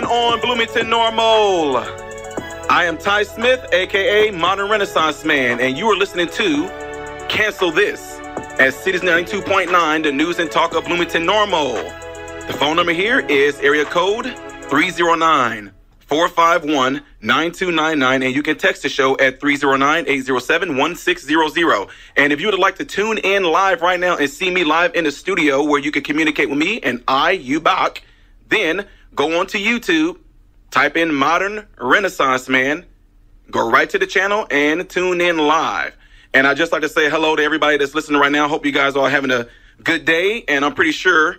going on, Bloomington Normal? I am Ty Smith, aka Modern Renaissance Man, and you are listening to Cancel This at Cities 92.9, the news and talk of Bloomington Normal. The phone number here is area code 309-451-9299, and you can text the show at 309-807-1600. And if you would like to tune in live right now and see me live in the studio where you can communicate with me and you back, then go on to YouTube, type in Modern Renaissance Man, go right to the channel and tune in live. And I'd just like to say hello to everybody that's listening right now. Hope you guys are having a good day. And I'm pretty sure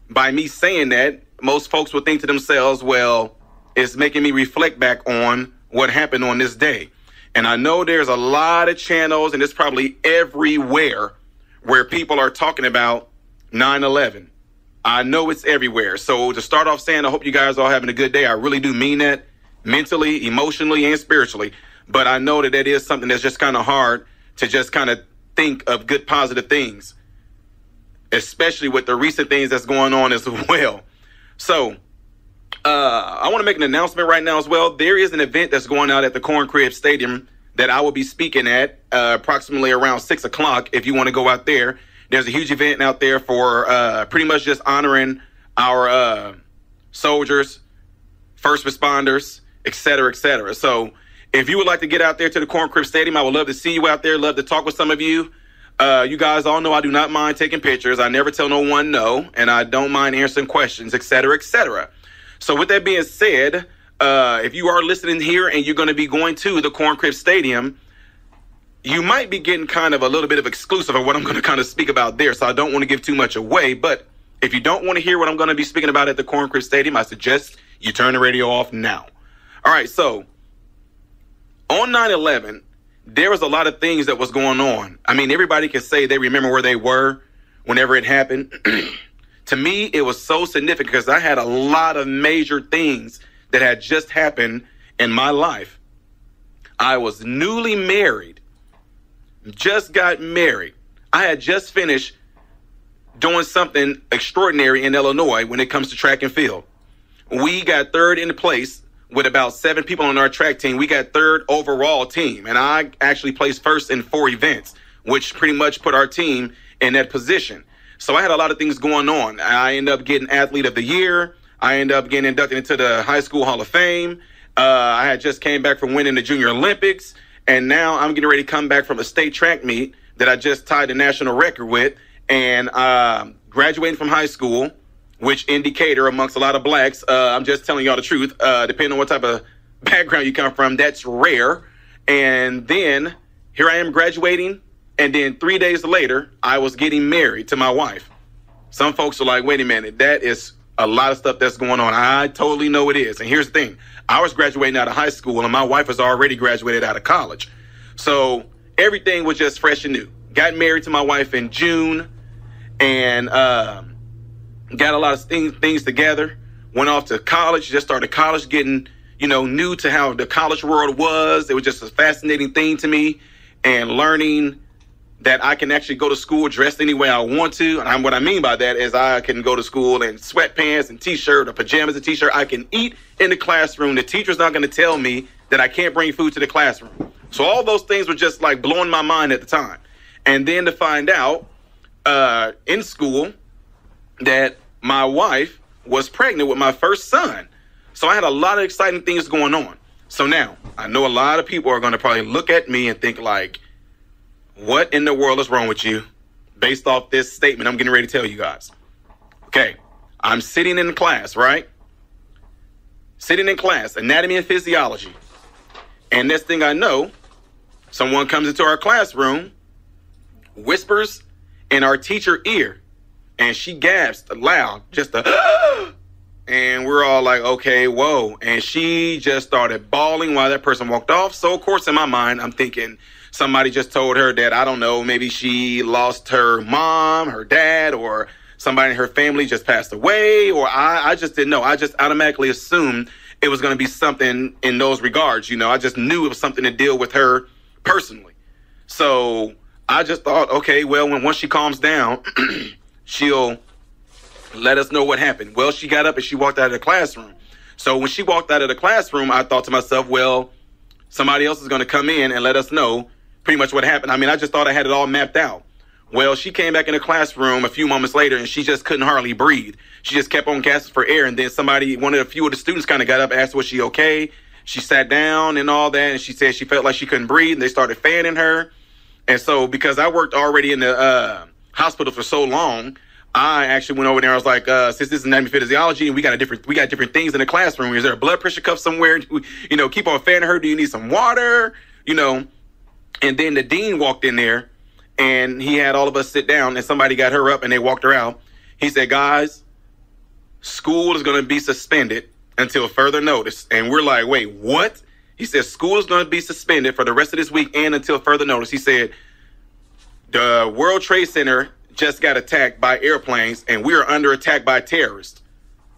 by me saying that, most folks would think to themselves, well, it's making me reflect back on what happened on this day. And I know there's a lot of channels, and it's probably everywhere, where people are talking about 9/11. I know it's everywhere. So to start off saying, I hope you guys are having a good day. I really do mean that, mentally, emotionally, and spiritually. But I know that is something that's just kind of hard to just kind of think of good, positive things, especially with the recent things that's going on as well. So I want to make an announcement right now as well. There is an event that's going out at the Corn Crib Stadium that I will be speaking at approximately around 6 o'clock. If you want to go out there, there's a huge event out there for pretty much just honoring our soldiers, first responders, et cetera, et cetera. So if you would like to get out there to the Corn Crib Stadium, I would love to see you out there, love to talk with some of you. You guys all know I do not mind taking pictures. I never tell no one no, and I don't mind answering questions, et cetera, et cetera. So with that being said, if you are listening here and you're going to be going to the Corn Crib Stadium, you might be getting kind of a little bit of exclusive of what I'm going to kind of speak about there. So I don't want to give too much away. But if you don't want to hear what I'm going to be speaking about at the Corn Crib Stadium, I suggest you turn the radio off now. All right. So on 9/11, there was a lot of things that was going on. I mean, everybody can say they remember where they were whenever it happened. To me, it was so significant because I had a lot of major things that had just happened in my life. I was newly married, just got married. I had just finished doing something extraordinary in Illinois when it comes to track and field. We got third in the place with about 7 people on our track team. We got third overall team, and I actually placed first in 4 events, which pretty much put our team in that position. So I had a lot of things going on. I ended up getting Athlete of the Year. I ended up getting inducted into the High School Hall of Fame. I had just came back from winning the Junior Olympics, and now I'm getting ready to come back from a state track meet that I just tied the national record with, and graduating from high school, which indicator amongst a lot of blacks, I'm just telling y'all the truth, depending on what type of background you come from, that's rare. And then here I am graduating, and then 3 days later, I was getting married to my wife. Some folks are like, wait a minute, that is a lot of stuff that's going on. I totally know it is. And here's the thing. I was graduating out of high school, and my wife was already graduated out of college. So everything was just fresh and new. Got married to my wife in June, and got a lot of things together. Went off to college, just started college, getting, new to how the college world was. It was just a fascinating thing to me, and learning that I can actually go to school dressed any way I want to. And what I mean by that is I can go to school in sweatpants and t-shirt or pajamas and t-shirt. I can eat in the classroom. The teacher's not going to tell me that I can't bring food to the classroom. So all those things were just like blowing my mind at the time. And then to find out in school that my wife was pregnant with my first son. So I had a lot of exciting things going on. So now I know a lot of people are going to probably look at me and think like, what in the world is wrong with you? Based off this statement I'm getting ready to tell you guys. Okay, I'm sitting in class, right? Sitting in class, anatomy and physiology. And next thing I know, someone comes into our classroom, whispers in our teacher ear, and she gasps loud, just a, and we're all like, okay, whoa. And she just started bawling while that person walked off. So of course in my mind, I'm thinking, somebody just told her that, I don't know, maybe she lost her mom, her dad, or somebody in her family just passed away, or I just didn't know. I just automatically assumed it was going to be something in those regards. I just knew it was something to deal with her personally. So I just thought, okay, well, once she calms down, she'll let us know what happened. Well, she got up and she walked out of the classroom. So when she walked out of the classroom, I thought to myself, well, somebody else is going to come in and let us know pretty much what happened. I mean, I just thought I had it all mapped out. Well, she came back in the classroom a few moments later, and she just couldn't hardly breathe. She just kept on gasping for air. And then a few of the students kind of got up and asked, was she okay? She sat down and all that, and she said she felt like she couldn't breathe, and they started fanning her. And so because I worked already in the hospital for so long, I actually went over there. I was like, since this is anatomy physiology and we got different things in the classroom. Is there a blood pressure cuff somewhere? Keep on fanning her. Do you need some water? And then the dean walked in there and he had all of us sit down, and somebody got her up and they walked her out. He said, guys, school is going to be suspended until further notice. And we're like, wait, what? He said, school is going to be suspended for the rest of this week and until further notice. He said, the World Trade Center just got attacked by airplanes, and we are under attack by terrorists.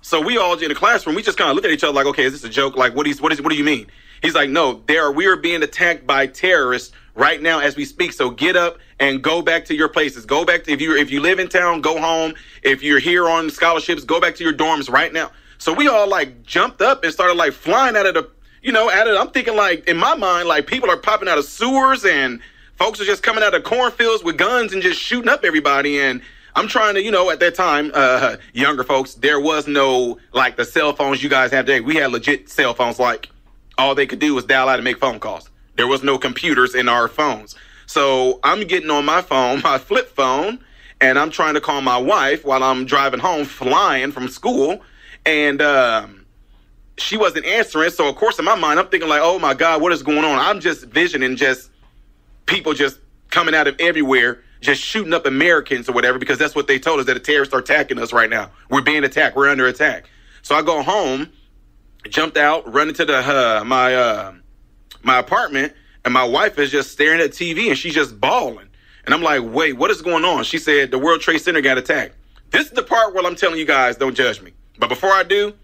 So we all in the classroom, we just kind of looked at each other like, okay, is this a joke? Like, what do you mean? He's like, no, we are being attacked by terrorists right now as we speak. So get up and go back to your places. Go back to, if you live in town, go home. If you're here on scholarships, go back to your dorms right now. So we all like jumped up and started like flying out of the, I'm thinking like in my mind, like people are popping out of sewers and folks are just coming out of cornfields with guns and just shooting up everybody. And I'm trying to, at that time, younger folks, there was no, like, the cell phones you guys have today. We had legit cell phones, like, all they could do was dial out and make phone calls. There was no computers in our phones. So I'm getting on my phone, my flip phone, and I'm trying to call my wife while I'm driving home, flying from school. And she wasn't answering. So, of course, in my mind, I'm thinking, like, oh, my God, what is going on? I'm just visioning people just coming out of everywhere, just shooting up Americans or whatever, because that's what they told us, that the terrorists are attacking us right now. We're being attacked. We're under attack. So I go home, jumped out, run into my apartment, and my wife is just staring at TV, and she's just bawling. And I'm like, wait, what is going on? She said the World Trade Center got attacked. This is the part where I'm telling you guys, don't judge me. But before I do,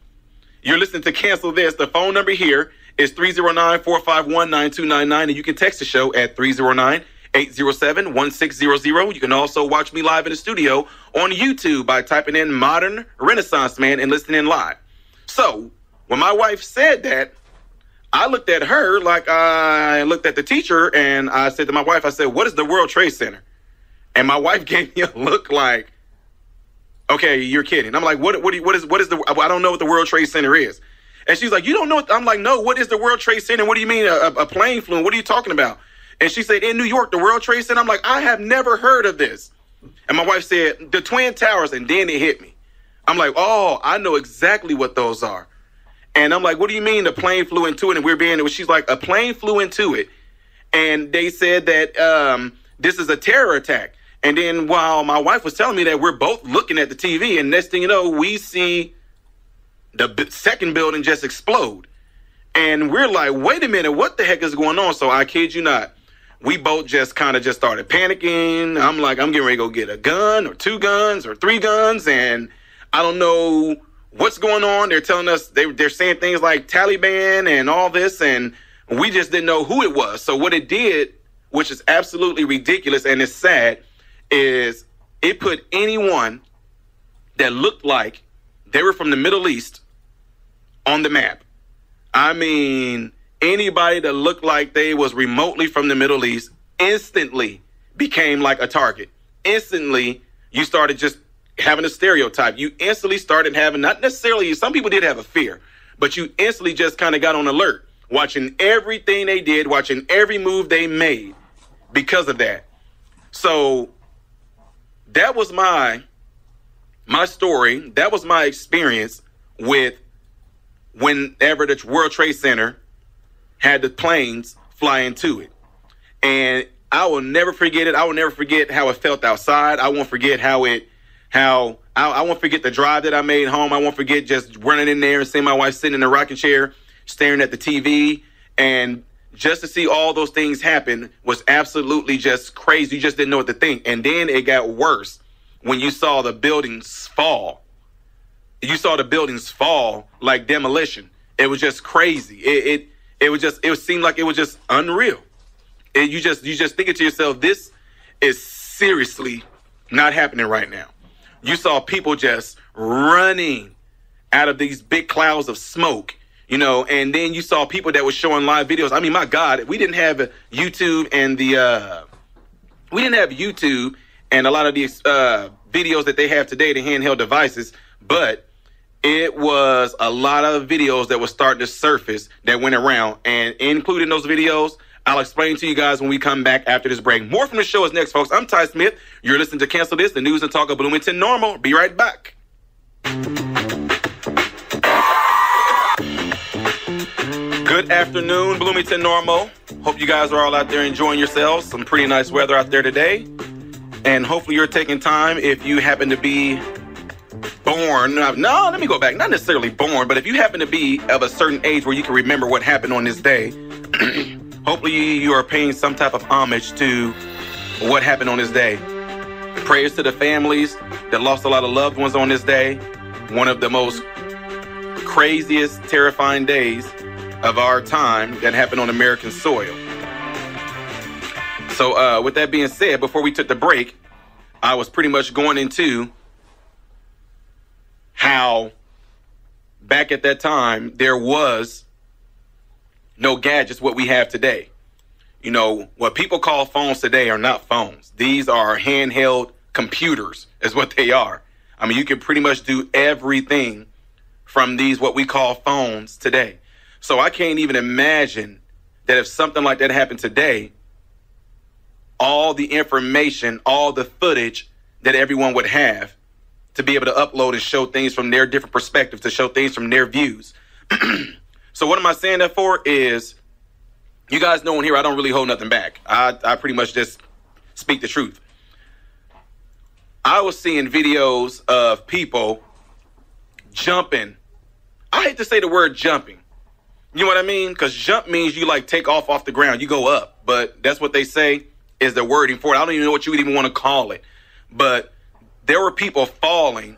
you're listening to Cancel This. The phone number here is 309-451-9299, and you can text the show at 309-807-1600. You can also watch me live in the studio on YouTube by typing in Modern Renaissance Man and listening live. So when my wife said that, I looked at her like I looked at the teacher, and I said to my wife, I said, what is the World Trade Center? And my wife gave me a look like, okay, you're kidding. I'm like, what is the, I don't know what the World Trade Center is. And she's like, you don't know what, I'm like, no, what is the World Trade Center? What do you mean a plane flew? What are you talking about? And she said, in New York, the World Trade Center. I'm like, I have never heard of this. And my wife said, the Twin Towers. And then it hit me. I'm like, oh, I know exactly what those are. And I'm like, what do you mean the plane flew into it and we're being, she's like, a plane flew into it. And they said that this is a terror attack. And then while my wife was telling me that, we're both looking at the TV, and next thing you know, we see the second building just explode. And we're like, wait a minute, what the heck is going on? So I kid you not, we both just kind of just started panicking. I'm like, I'm getting ready to go get a gun or 2 guns or 3 guns. And I don't know what's going on. They're telling us, they're saying things like Taliban and all this. And we just didn't know who it was. So what it did, which is absolutely ridiculous and it's sad, is it put anyone that looked like they were from the Middle East on the map. I mean, anybody that looked like they was remotely from the Middle East instantly became like a target. Instantly, you started just having a stereotype. You instantly started having, not necessarily, some people did have a fear, but you instantly just kind of got on alert, watching everything they did, watching every move they made because of that. So that was my story. That was my experience with whenever the World Trade Center had the planes fly into it. And I will never forget it. I will never forget how it felt outside. I won't forget I won't forget the drive that I made home. I won't forget just running in there and seeing my wife sitting in a rocking chair, staring at the TV. And just to see all those things happen was absolutely just crazy. You just didn't know what to think. And then it got worse when you saw the buildings fall. You saw the buildings fall like demolition. It was just crazy. It seemed like it was just unreal. You just thinking to yourself, this is seriously not happening right now. You saw people just running out of these big clouds of smoke, you know, and then you saw people that were showing live videos. I mean, my God, we didn't have YouTube and a lot of these videos that they have today, the handheld devices, but it was a lot of videos that were starting to surface that went around, and including those videos, I'll explain to you guys when we come back after this break. More from the show is next, folks. I'm Ty Smith. You're listening to Cancel This, the news and talk of Bloomington Normal. Be right back. Good afternoon, Bloomington Normal. Hope you guys are all out there enjoying yourselves. Some pretty nice weather out there today. And hopefully you're taking time, if you happen to be born. No, let me go back. Not necessarily born, but if you happen to be of a certain age where you can remember what happened on this day, hopefully you are paying some type of homage to what happened on this day. Prayers to the families that lost a lot of loved ones on this day. One of the most craziest, terrifying days of our time that happened on American soil. So with that being said, before we took the break, I was pretty much going into how back at that time there was no gadgets what we have today. You know, what people call phones today are not phones. These are handheld computers is what they are. I mean, you can pretty much do everything from these what we call phones today. So I can't even imagine that if something like that happened today, all the information, all the footage that everyone would have to be able to upload and show things from their different perspectives, to show things from their views. So what am I saying that for is, you guys know in here I don't really hold nothing back. I pretty much just speak the truth. I was seeing videos of people jumping. I hate to say the word jumping. You know what I mean? Because jump means you like take off the ground. You go up. But that's what they say is the wording for it. I don't even know what you would even want to call it. But there were people falling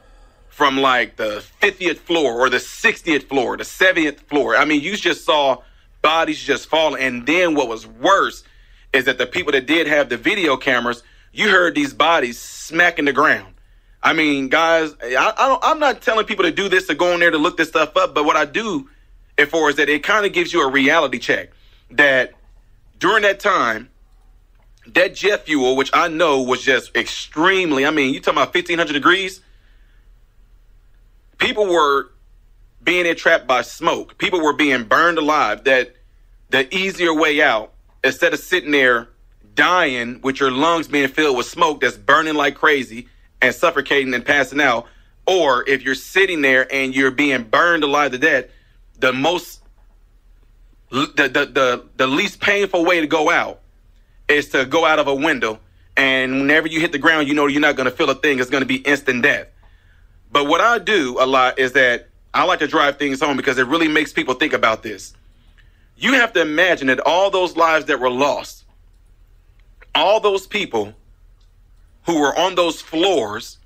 from like the 50th floor or the 60th floor, the 70th floor. I mean, you just saw bodies just falling. And then what was worse is that the people that did have the video cameras, you heard these bodies smacking the ground. I mean, guys, I'm not telling people to do this, to go in there to look this stuff up. But what I do it for is that it kind of gives you a reality check that during that time, that jet fuel, which I know was just extremely, I mean, you talking about 1,500 degrees? People were being entrapped by smoke. People were being burned alive. That the easier way out, instead of sitting there dying with your lungs being filled with smoke that's burning like crazy and suffocating and passing out, or if you're sitting there and you're being burned alive to death, the least painful way to go out is to go out of a window, and whenever you hit the ground, you know you're not going to feel a thing. It's going to be instant death. But what I do a lot is that I like to drive things home because it really makes people think about this. You have to imagine that all those lives that were lost, all those people who were on those floors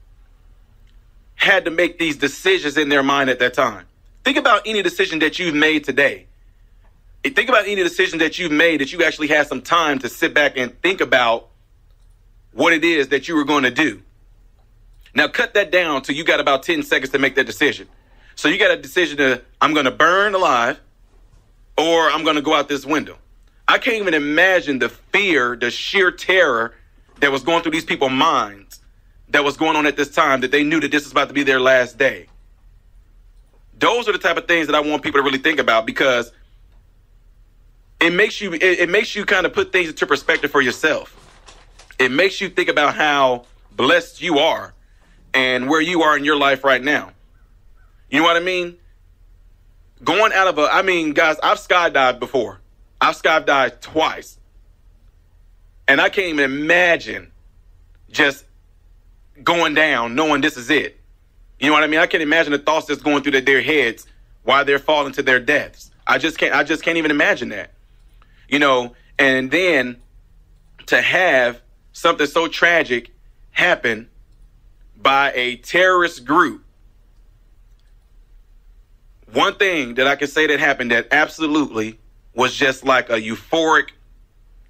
had to make these decisions in their mind at that time. Think about any decision that you've made today. Think about any decision that you've made that you actually had some time to sit back and think about what it is that you were going to do. Now cut that down till you got about 10 seconds to make that decision. So you got a decision to, I'm going to burn alive or I'm going to go out this window. I can't even imagine the fear, the sheer terror that was going through these people's minds that was going on at this time, that they knew that this was about to be their last day. Those are the type of things that I want people to really think about, because it makes you kind of put things into perspective for yourself. It makes you think about how blessed you are and where you are in your life right now. You know what I mean? Going out of guys, I've skydived before. I've skydived twice. And I can't even imagine just going down knowing this is it. You know what I mean? I can't imagine the thoughts that's going through their heads while they're falling to their deaths. I just can't even imagine that. You know, and then to have something so tragic happen by a terrorist group. One thing that I can say that happened that absolutely was just like a euphoric,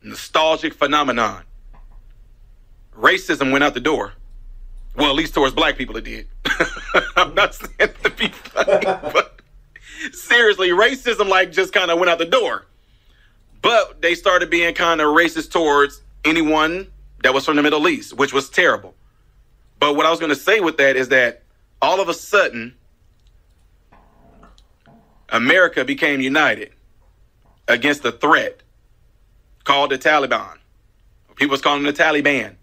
nostalgic phenomenon. Racism went out the door. Well, at least towards black people it did. I'm not saying to be funny. necessarily racism like just kind of went out the door. But they started being kind of racist towards anyone that was from the Middle East, which was terrible. But what I was going to say with that is that all of a sudden, America became united against a threat called the Taliban. People was calling them the Taliban.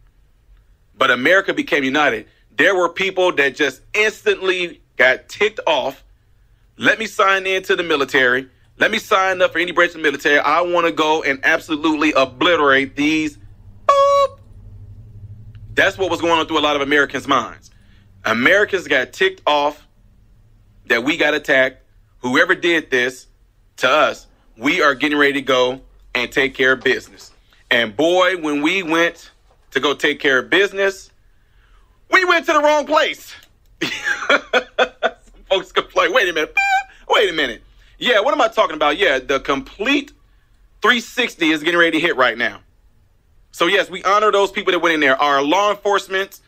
But America became united. There were people that just instantly got ticked off. Let me sign into the military. Let me sign up for any branch of the military. I want to go and absolutely obliterate these. Boop. That's what was going on through a lot of Americans' minds. Americans got ticked off that we got attacked. Whoever did this to us, we are getting ready to go and take care of business. And boy, when we went to go take care of business, we went to the wrong place. Some folks complain, wait a minute. Yeah, what am I talking about? Yeah, the complete 360 is getting ready to hit right now. So yes, we honor those people that went in there. Our law enforcement,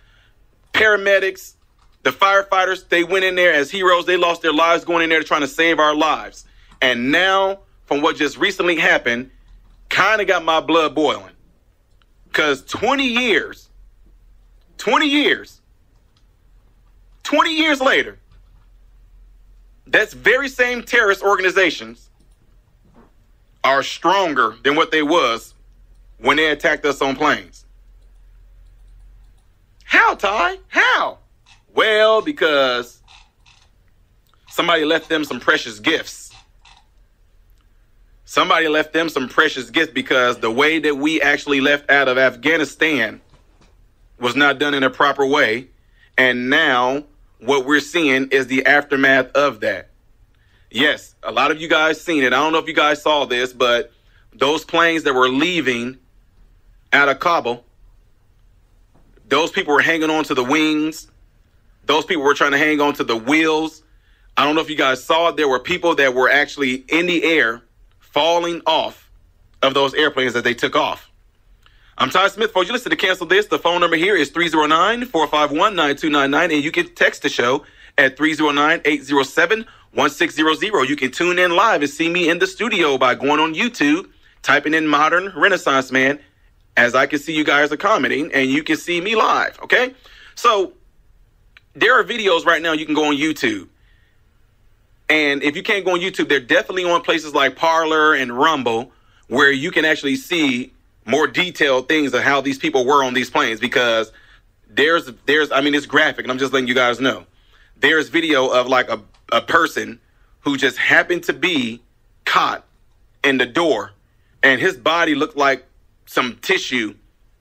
paramedics, the firefighters, they went in there as heroes. They lost their lives going in there trying to save our lives. And now, from what just recently happened, kind of got my blood boiling. Because 20 years later, that's very same terrorist organizations are stronger than what they was when they attacked us on planes. How, Ty? How? Well, because somebody left them some precious gifts. Somebody left them some precious gifts because the way that we actually left out of Afghanistan was not done in a proper way. And now what we're seeing is the aftermath of that. Yes, a lot of you guys seen it. I don't know if you guys saw this, but those planes that were leaving out of Kabul, those people were hanging on to the wings. Those people were trying to hang on to the wheels. I don't know if you guys saw it. There were people that were actually in the air falling off of those airplanes that they took off. I'm Ty Smith. Folks, you listen to Cancel This. The phone number here is 309-451-9299, and you can text the show at 309-807-1600. You can tune in live and see me in the studio by going on YouTube, typing in Modern Renaissance Man, as I can see you guys are commenting, and you can see me live, okay? So there are videos right now you can go on YouTube. And if you can't go on YouTube, they're definitely on places like Parler and Rumble where you can actually see more detailed things of how these people were on these planes, because there's I mean, it's graphic, and I'm just letting you guys know. There's video of like a person who just happened to be caught in the door, and his body looked like some tissue.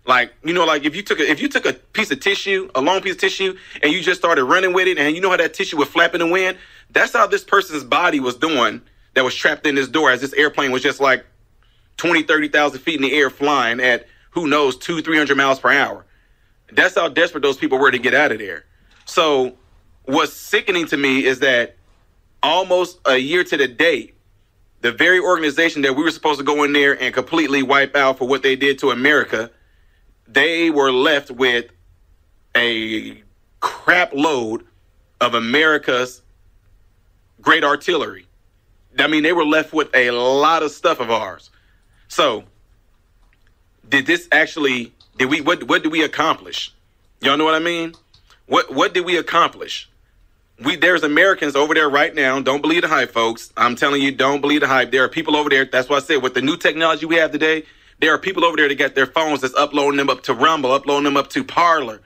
Like, you know, like if you took a piece of tissue, a long piece of tissue, and you just started running with it, and you know how that tissue would flap in the wind? That's how this person's body was doing that was trapped in this door as this airplane was just like 20, 30,000 feet in the air flying at, who knows, 200-300 miles per hour. That's how desperate those people were to get out of there. So what's sickening to me is that almost a year to the date, the very organization that we were supposed to go in there and completely wipe out for what they did to America, they were left with a crap load of America's great artillery. I mean, they were left with a lot of stuff of ours. So what did we accomplish? Y'all know what I mean? What did we accomplish? There's Americans over there right now. Don't believe the hype, folks. I'm telling you, don't believe the hype. There are people over there. That's why I said with the new technology we have today, there are people over there that got their phones that's uploading them up to Rumble, uploading them up to Parler,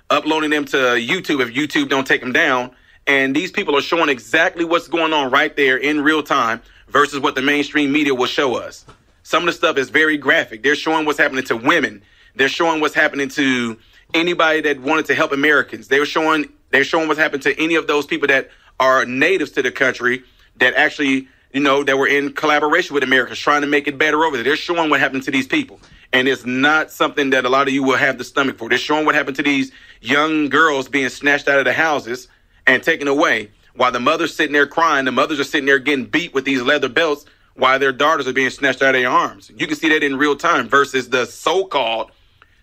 uploading them to YouTube if YouTube don't take them down. And these people are showing exactly what's going on right there in real time versus what the mainstream media will show us. Some of the stuff is very graphic. They're showing what's happening to women. They're showing what's happening to anybody that wanted to help Americans. They're showing what's happened to any of those people that are natives to the country that actually, you know, that were in collaboration with Americans trying to make it better over there. They're showing what happened to these people. And it's not something that a lot of you will have the stomach for. They're showing what happened to these young girls being snatched out of the houses and taken away while the mother's sitting there crying. The mothers are sitting there getting beat with these leather belts while their daughters are being snatched out of their arms. You can see that in real time versus the so-called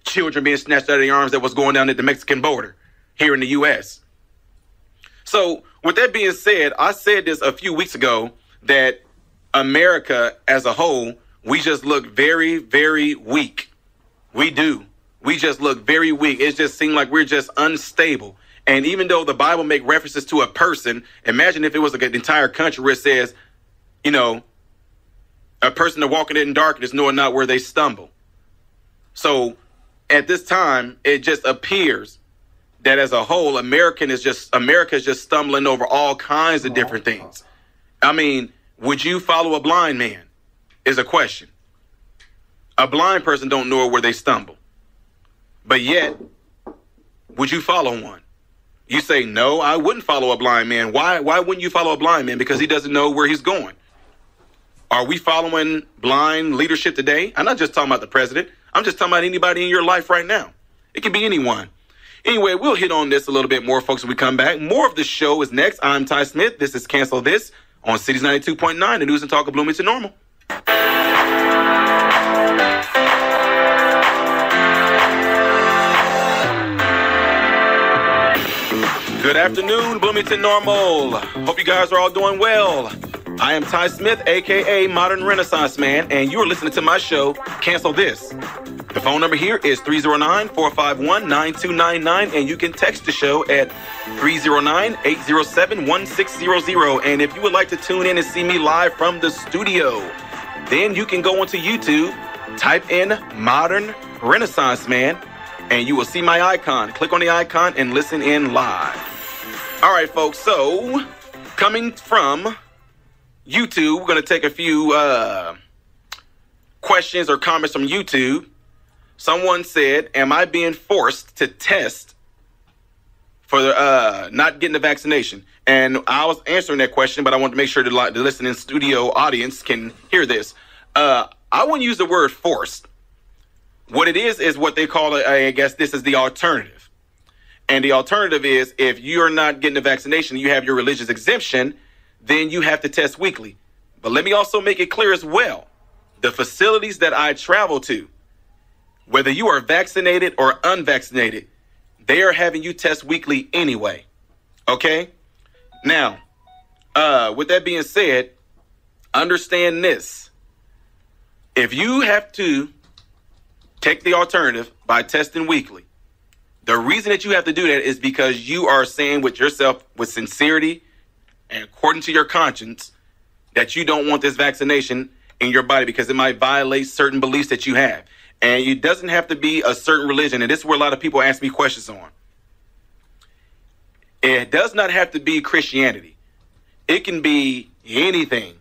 children being snatched out of their arms that was going down at the Mexican border here in the U.S. So with that being said, I said this a few weeks ago that America as a whole, we just look very, very weak. We do. We just look very weak. It just seems like we're just unstable. And even though the Bible make references to a person, imagine if it was like an entire country where it says, you know, a person that walking in darkness knowing not where they stumble. So at this time, it just appears that as a whole, America is just stumbling over all kinds of different things. I mean, would you follow a blind man is a question. A blind person don't know where they stumble. But yet, would you follow one? You say, no, I wouldn't follow a blind man. Why wouldn't you follow a blind man? Because he doesn't know where he's going. Are we following blind leadership today? I'm not just talking about the president. I'm just talking about anybody in your life right now. It can be anyone. Anyway, we'll hit on this a little bit more, folks, when we come back. More of the show is next. I'm Ty Smith. This is Cancel This on Cities 92.9, the news and talk of Bloomington Normal. Good afternoon, Bloomington Normal. Hope you guys are all doing well. I am Ty Smith, a.k.a. Modern Renaissance Man, and you are listening to my show, Cancel This. The phone number here is 309-451-9299, and you can text the show at 309-807-1600. And if you would like to tune in and see me live from the studio, then you can go onto YouTube, type in Modern Renaissance Man, and you will see my icon. Click on the icon and listen in live. All right, folks, so coming from YouTube, we're going to take a few questions or comments from YouTube. Someone said, am I being forced to test for not getting the vaccination? And I was answering that question, but I want to make sure the listening studio audience can hear this. I wouldn't use the word forced. What it is what they call it, I guess this is the alternative. And the alternative is if you're not getting the vaccination, you have your religious exemption, then you have to test weekly. But let me also make it clear as well. The facilities that I travel to, whether you are vaccinated or unvaccinated, they are having you test weekly anyway. Okay? Now, with that being said, understand this. If you have to take the alternative by testing weekly, the reason that you have to do that is because you are saying with yourself, with sincerity and according to your conscience, that you don't want this vaccination in your body because it might violate certain beliefs that you have. And it doesn't have to be a certain religion. And this is where a lot of people ask me questions on. It does not have to be Christianity. It can be anything.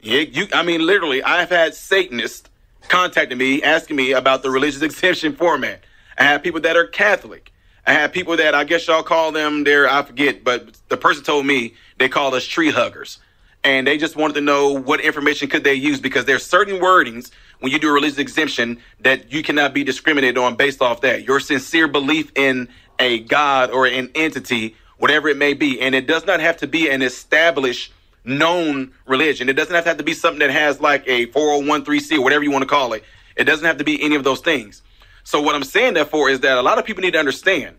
Literally, I've had Satanists contacting me, asking me about the religious exemption format. I have people that are Catholic. I have people that I guess y'all call them I forget, but the person told me they call us tree huggers. And they just wanted to know what information could they use because there's certain wordings when you do a religious exemption that you cannot be discriminated on based off that. Your sincere belief in a God or an entity, whatever it may be. And it does not have to be an established, known religion. It doesn't have to be something that has like a 401(c) or whatever you want to call it. It doesn't have to be any of those things. So what I'm saying therefore is that a lot of people need to understand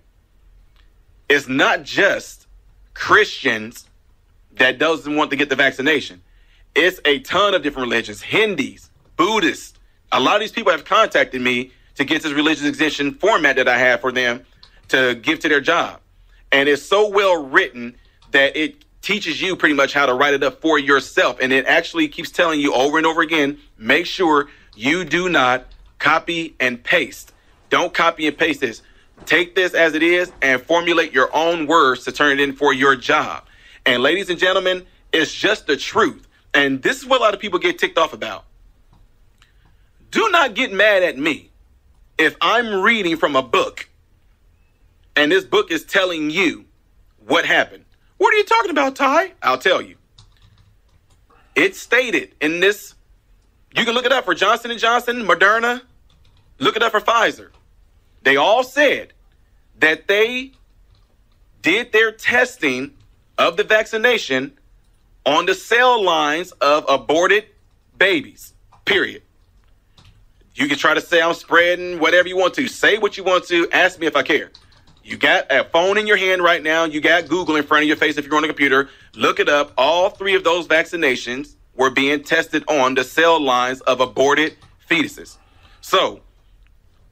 it's not just Christians that doesn't want to get the vaccination. It's a ton of different religions, Hindus, Buddhists. A lot of these people have contacted me to get this religious exemption format that I have for them to give to their job. And it's so well written that it teaches you pretty much how to write it up for yourself. And it actually keeps telling you over and over again, make sure you do not copy and paste. Don't copy and paste this. Take this as it is and formulate your own words to turn it in for your job. And ladies and gentlemen, it's just the truth. And this is what a lot of people get ticked off about. Do not get mad at me if I'm reading from a book and this book is telling you what happened. What are you talking about, Ty? I'll tell you. It's stated in this. You can look it up for Johnson & Johnson, Moderna. Look it up for Pfizer. They all said that they did their testing of the vaccination on the cell lines of aborted babies, period. You can try to say I'm spreading whatever you want to. Say what you want to. Ask me if I care. You got a phone in your hand right now. You got Google in front of your face if you're on a computer. Look it up. All three of those vaccinations were being tested on the cell lines of aborted fetuses. So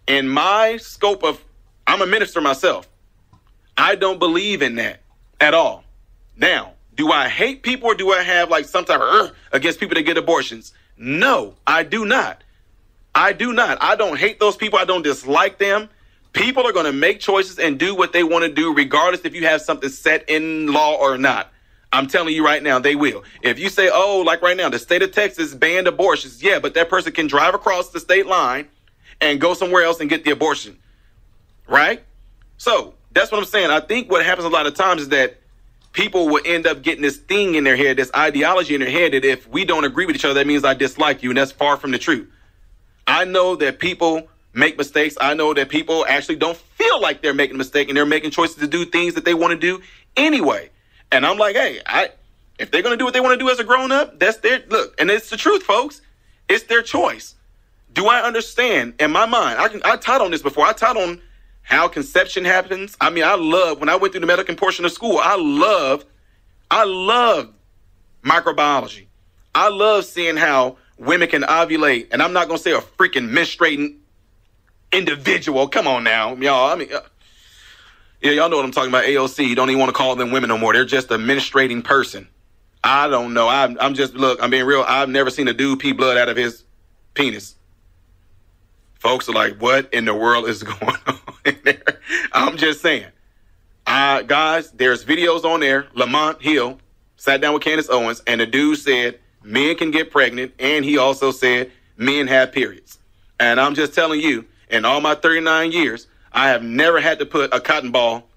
in my scope of, I'm a minister myself, I don't believe in that at all. Now, do I hate people, or do I have like some type of against people that get abortions? No, I do not. I do not. I don't hate those people. I don't dislike them. People are going to make choices and do what they want to do, regardless if you have something set in law or not. I'm telling you right now, they will. If you say, oh, like right now, the state of Texas banned abortions. Yeah, but that person can drive across the state line and go somewhere else and get the abortion. Right? So that's what I'm saying. I think what happens a lot of times is that people will end up getting this thing in their head, this ideology in their head, that if we don't agree with each other, that means I dislike you. And that's far from the truth. I know that people make mistakes. I know that people actually don't feel like they're making a mistake, and they're making choices to do things that they want to do anyway. And I'm like, hey, if they're going to do what they want to do as a grown up, that's their look. And it's the truth, folks. It's their choice. Do I understand? In my mind, I taught on this before. I taught on how conception happens. I mean, I love, when I went through the medical portion of school, I love microbiology. I love seeing how women can ovulate. And I'm not going to say a freaking menstruating individual. Come on now, y'all. I mean, yeah, y'all know what I'm talking about. AOC. You don't even want to call them women no more. They're just a menstruating person. I don't know. I'm just, look, I'm being real. I've never seen a dude pee blood out of his penis. Folks are like, what in the world is going on in there? I'm just saying. Guys, there's videos on there. Lamont Hill sat down with Candace Owens, and the dude said men can get pregnant, and he also said men have periods. And I'm just telling you, in all my 39 years, I have never had to put a cotton ball.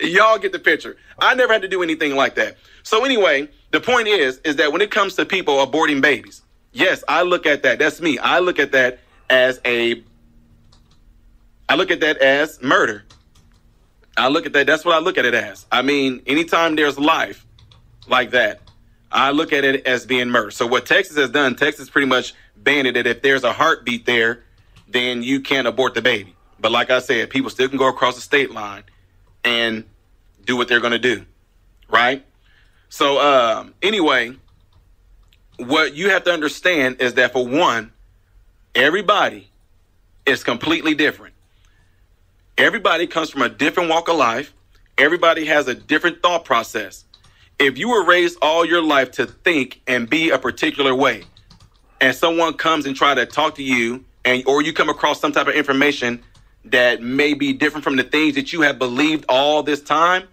Y'all get the picture. I never had to do anything like that. So anyway, the point is that when it comes to people aborting babies, yes, I look at that. That's me. I look at that as murder. I look at that. That's what I look at it as. I mean, anytime there's life like that, I look at it as being murder. So what Texas has done, Texas pretty much banned it, that if there's a heartbeat there, then you can't abort the baby. But like I said, people still can go across the state line and do what they're going to do. Right? So anyway, what you have to understand is that, for one, everybody is completely different. Everybody comes from a different walk of life. Everybody has a different thought process. If you were raised all your life to think and be a particular way, and someone comes and try to talk to you, or you come across some type of information that may be different from the things that you have believed all this time,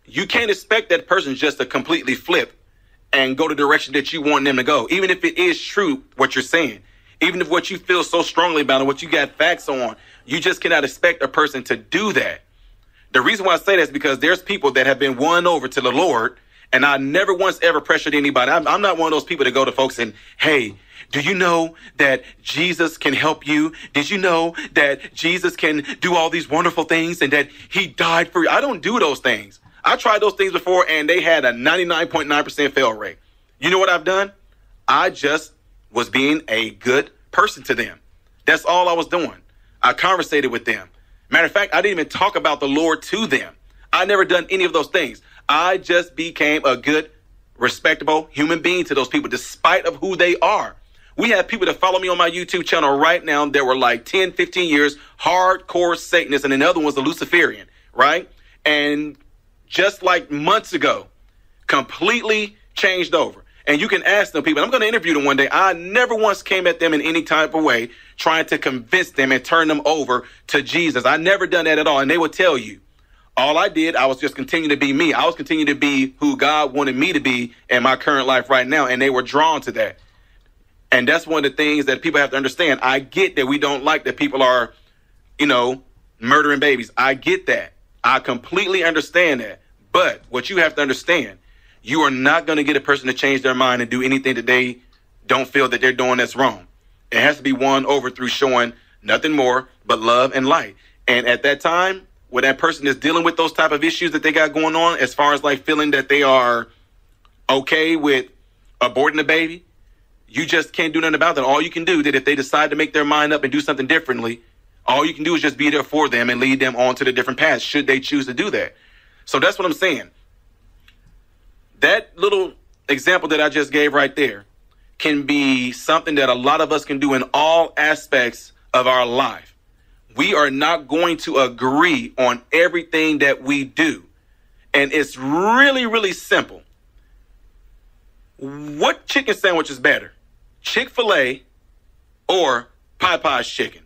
you can't expect that person just to completely flip and go the direction that you want them to go. Even if it is true what you're saying, even if what you feel so strongly about and what you got facts on, you just cannot expect a person to do that. The reason why I say that is because there's people that have been won over to the Lord, and I never once ever pressured anybody. I'm not one of those people to go to folks and, hey, do you know that Jesus can help you? Did you know that Jesus can do all these wonderful things and that he died for you? I don't do those things. I tried those things before, and they had a 99.9% fail rate. You know what I've done? I just was being a good person to them. That's all I was doing. I conversated with them. Matter of fact, I didn't even talk about the Lord to them. I never done any of those things. I just became a good, respectable human being to those people, despite of who they are. We have people that follow me on my YouTube channel right now that were like 10, 15 years, hardcore Satanists, and another one's a Luciferian, right? And just like months ago, completely changed over. And you can ask them people, I'm going to interview them one day. I never once came at them in any type of way trying to convince them and turn them over to Jesus. I never done that at all. And they would tell you, all I did, I was just continuing to be me. I was continuing to be who God wanted me to be in my current life right now. And they were drawn to that. And that's one of the things that people have to understand. I get that we don't like that people are, murdering babies. I get that. I completely understand that. But what you have to understand, you are not going to get a person to change their mind and do anything that they don't feel that they're doing that's wrong. It has to be won over through showing nothing more but love and light. And at that time, when that person is dealing with those type of issues that they got going on, as far as like feeling that they are okay with aborting the baby, you just can't do nothing about that. All you can do, that if they decide to make their mind up and do something differently, all you can do is just be there for them and lead them on to the different paths, should they choose to do that. So that's what I'm saying. That little example that I just gave right there can be something that a lot of us can do in all aspects of our life. We are not going to agree on everything that we do. And it's really, really simple. What chicken sandwich is better? Chick-fil-A or Popeye's chicken?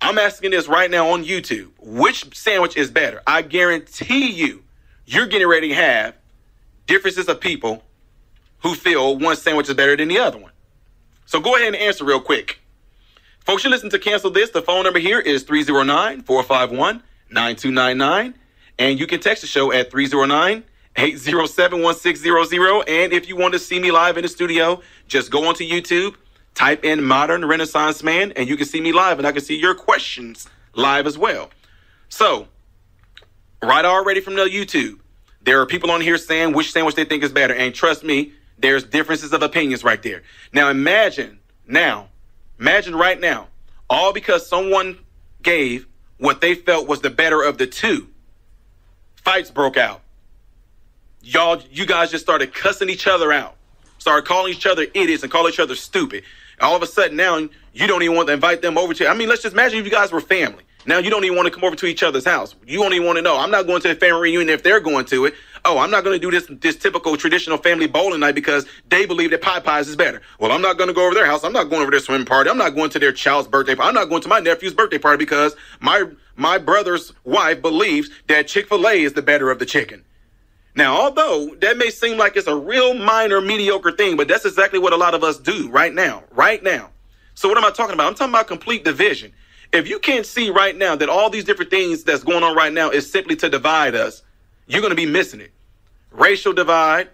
I'm asking this right now on YouTube. Which sandwich is better? I guarantee you're getting ready to have differences of people who feel one sandwich is better than the other one. So go ahead and answer real quick. Folks, you listen to Cancel This. The phone number here is 309-451-9299. And you can text the show at 309-807-1600. And if you want to see me live in the studio, just go onto YouTube, type in Modern Renaissance Man, and you can see me live, and I can see your questions live as well. So, right already from the YouTube, there are people on here saying which sandwich they think is better. And trust me, there's differences of opinions right there. Now, imagine right now, all because someone gave what they felt was the better of the two. Fights broke out. You guys just started cussing each other out. Started calling each other idiots and calling each other stupid. All of a sudden now, you don't even want to invite them over to. I mean, let's just imagine if you guys were family. Now you don't even want to come over to each other's house. You don't even want to know. I'm not going to the family reunion if they're going to it. Oh, I'm not going to do this typical traditional family bowling night because they believe that Popeyes is better. Well, I'm not going to go over their house. I'm not going over their swimming party. I'm not going to their child's birthday party. I'm not going to my nephew's birthday party because my brother's wife believes that Chick-fil-A is the better of the chicken. Now, although that may seem like it's a real minor, mediocre thing, but that's exactly what a lot of us do right now. So what am I talking about? I'm talking about complete division. If you can't see right now that all these different things that's going on right now is simply to divide us, you're going to be missing it. Racial divide.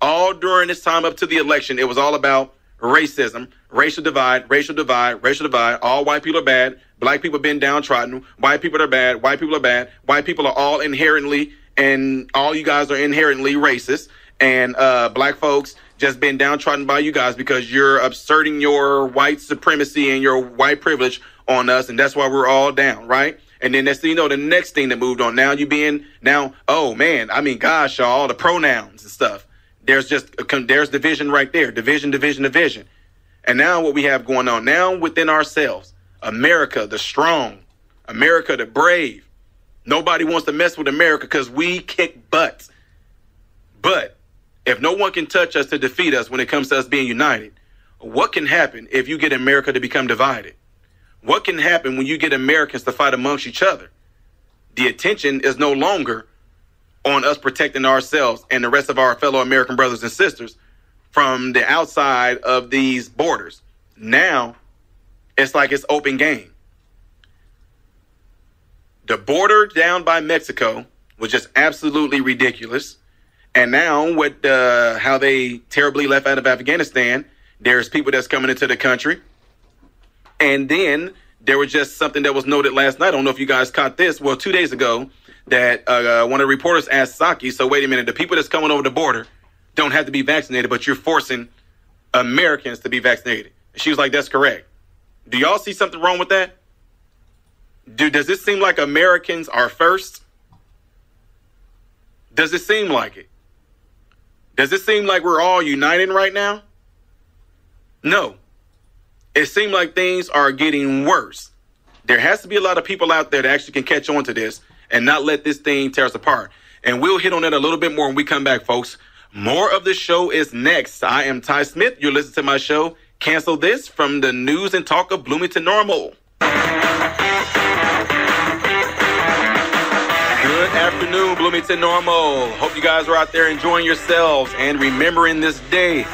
All during this time up to the election, it was all about racism, racial divide. All white people are bad. Black people have been downtrodden. White people are bad. White people are all inherently, and all you guys are inherently racist. And black folks just been downtrodden by you guys because you're asserting your white supremacy and your white privilege on us. And that's why we're all down, right? And then next thing you know, the next thing that moved on, oh man, I mean, gosh, y'all, all the pronouns and stuff. There's division right there. Division. And now what we have going on now within ourselves, America, the strong, America, the brave. Nobody wants to mess with America because we kick butts. But if no one can touch us to defeat us when it comes to us being united, what can happen if you get America to become divided? What can happen when you get Americans to fight amongst each other? The attention is no longer on us protecting ourselves and the rest of our fellow American brothers and sisters from the outside of these borders. Now, it's like it's open game. The border down by Mexico was just absolutely ridiculous. And now with how they terribly left out of Afghanistan, there's people that's coming into the country. And then there was just something that was noted last night. I don't know if you guys caught this. Well, 2 days ago, that one of the reporters asked Psaki, so wait a minute, the people that's coming over the border don't have to be vaccinated, but you're forcing Americans to be vaccinated. She was like, that's correct. Do y'all see something wrong with that? Does it seem like Americans are first? Does it seem like it? Does it seem like we're all united right now? No. It seems like things are getting worse. There has to be a lot of people out there that actually can catch on to this and not let this thing tear us apart. And we'll hit on that a little bit more when we come back, folks. More of the show is next. I am Ty Smith. You're listening to my show, Cancel This, from the news and talk of Bloomington Normal. Good afternoon, Bloomington Normal. Hope you guys are out there enjoying yourselves and remembering this day.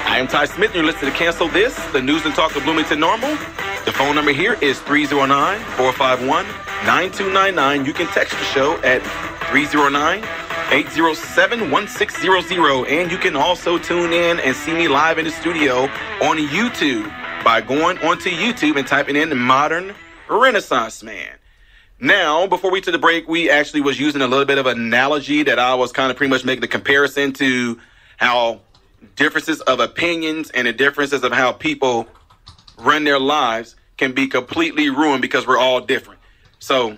I am Ty Smith, and you're listening to Cancel This, the news and talk of Bloomington Normal. The phone number here is 309-451-9299. You can text the show at 309-807-1600. And you can also tune in and see me live in the studio on YouTube by going onto YouTube and typing in Modern Renaissance Man. Now, before we took the break, we actually was using a little bit of an analogy that I was kind of pretty much making the comparison to how differences of opinions and the differences of how people run their lives can be completely ruined because we're all different. So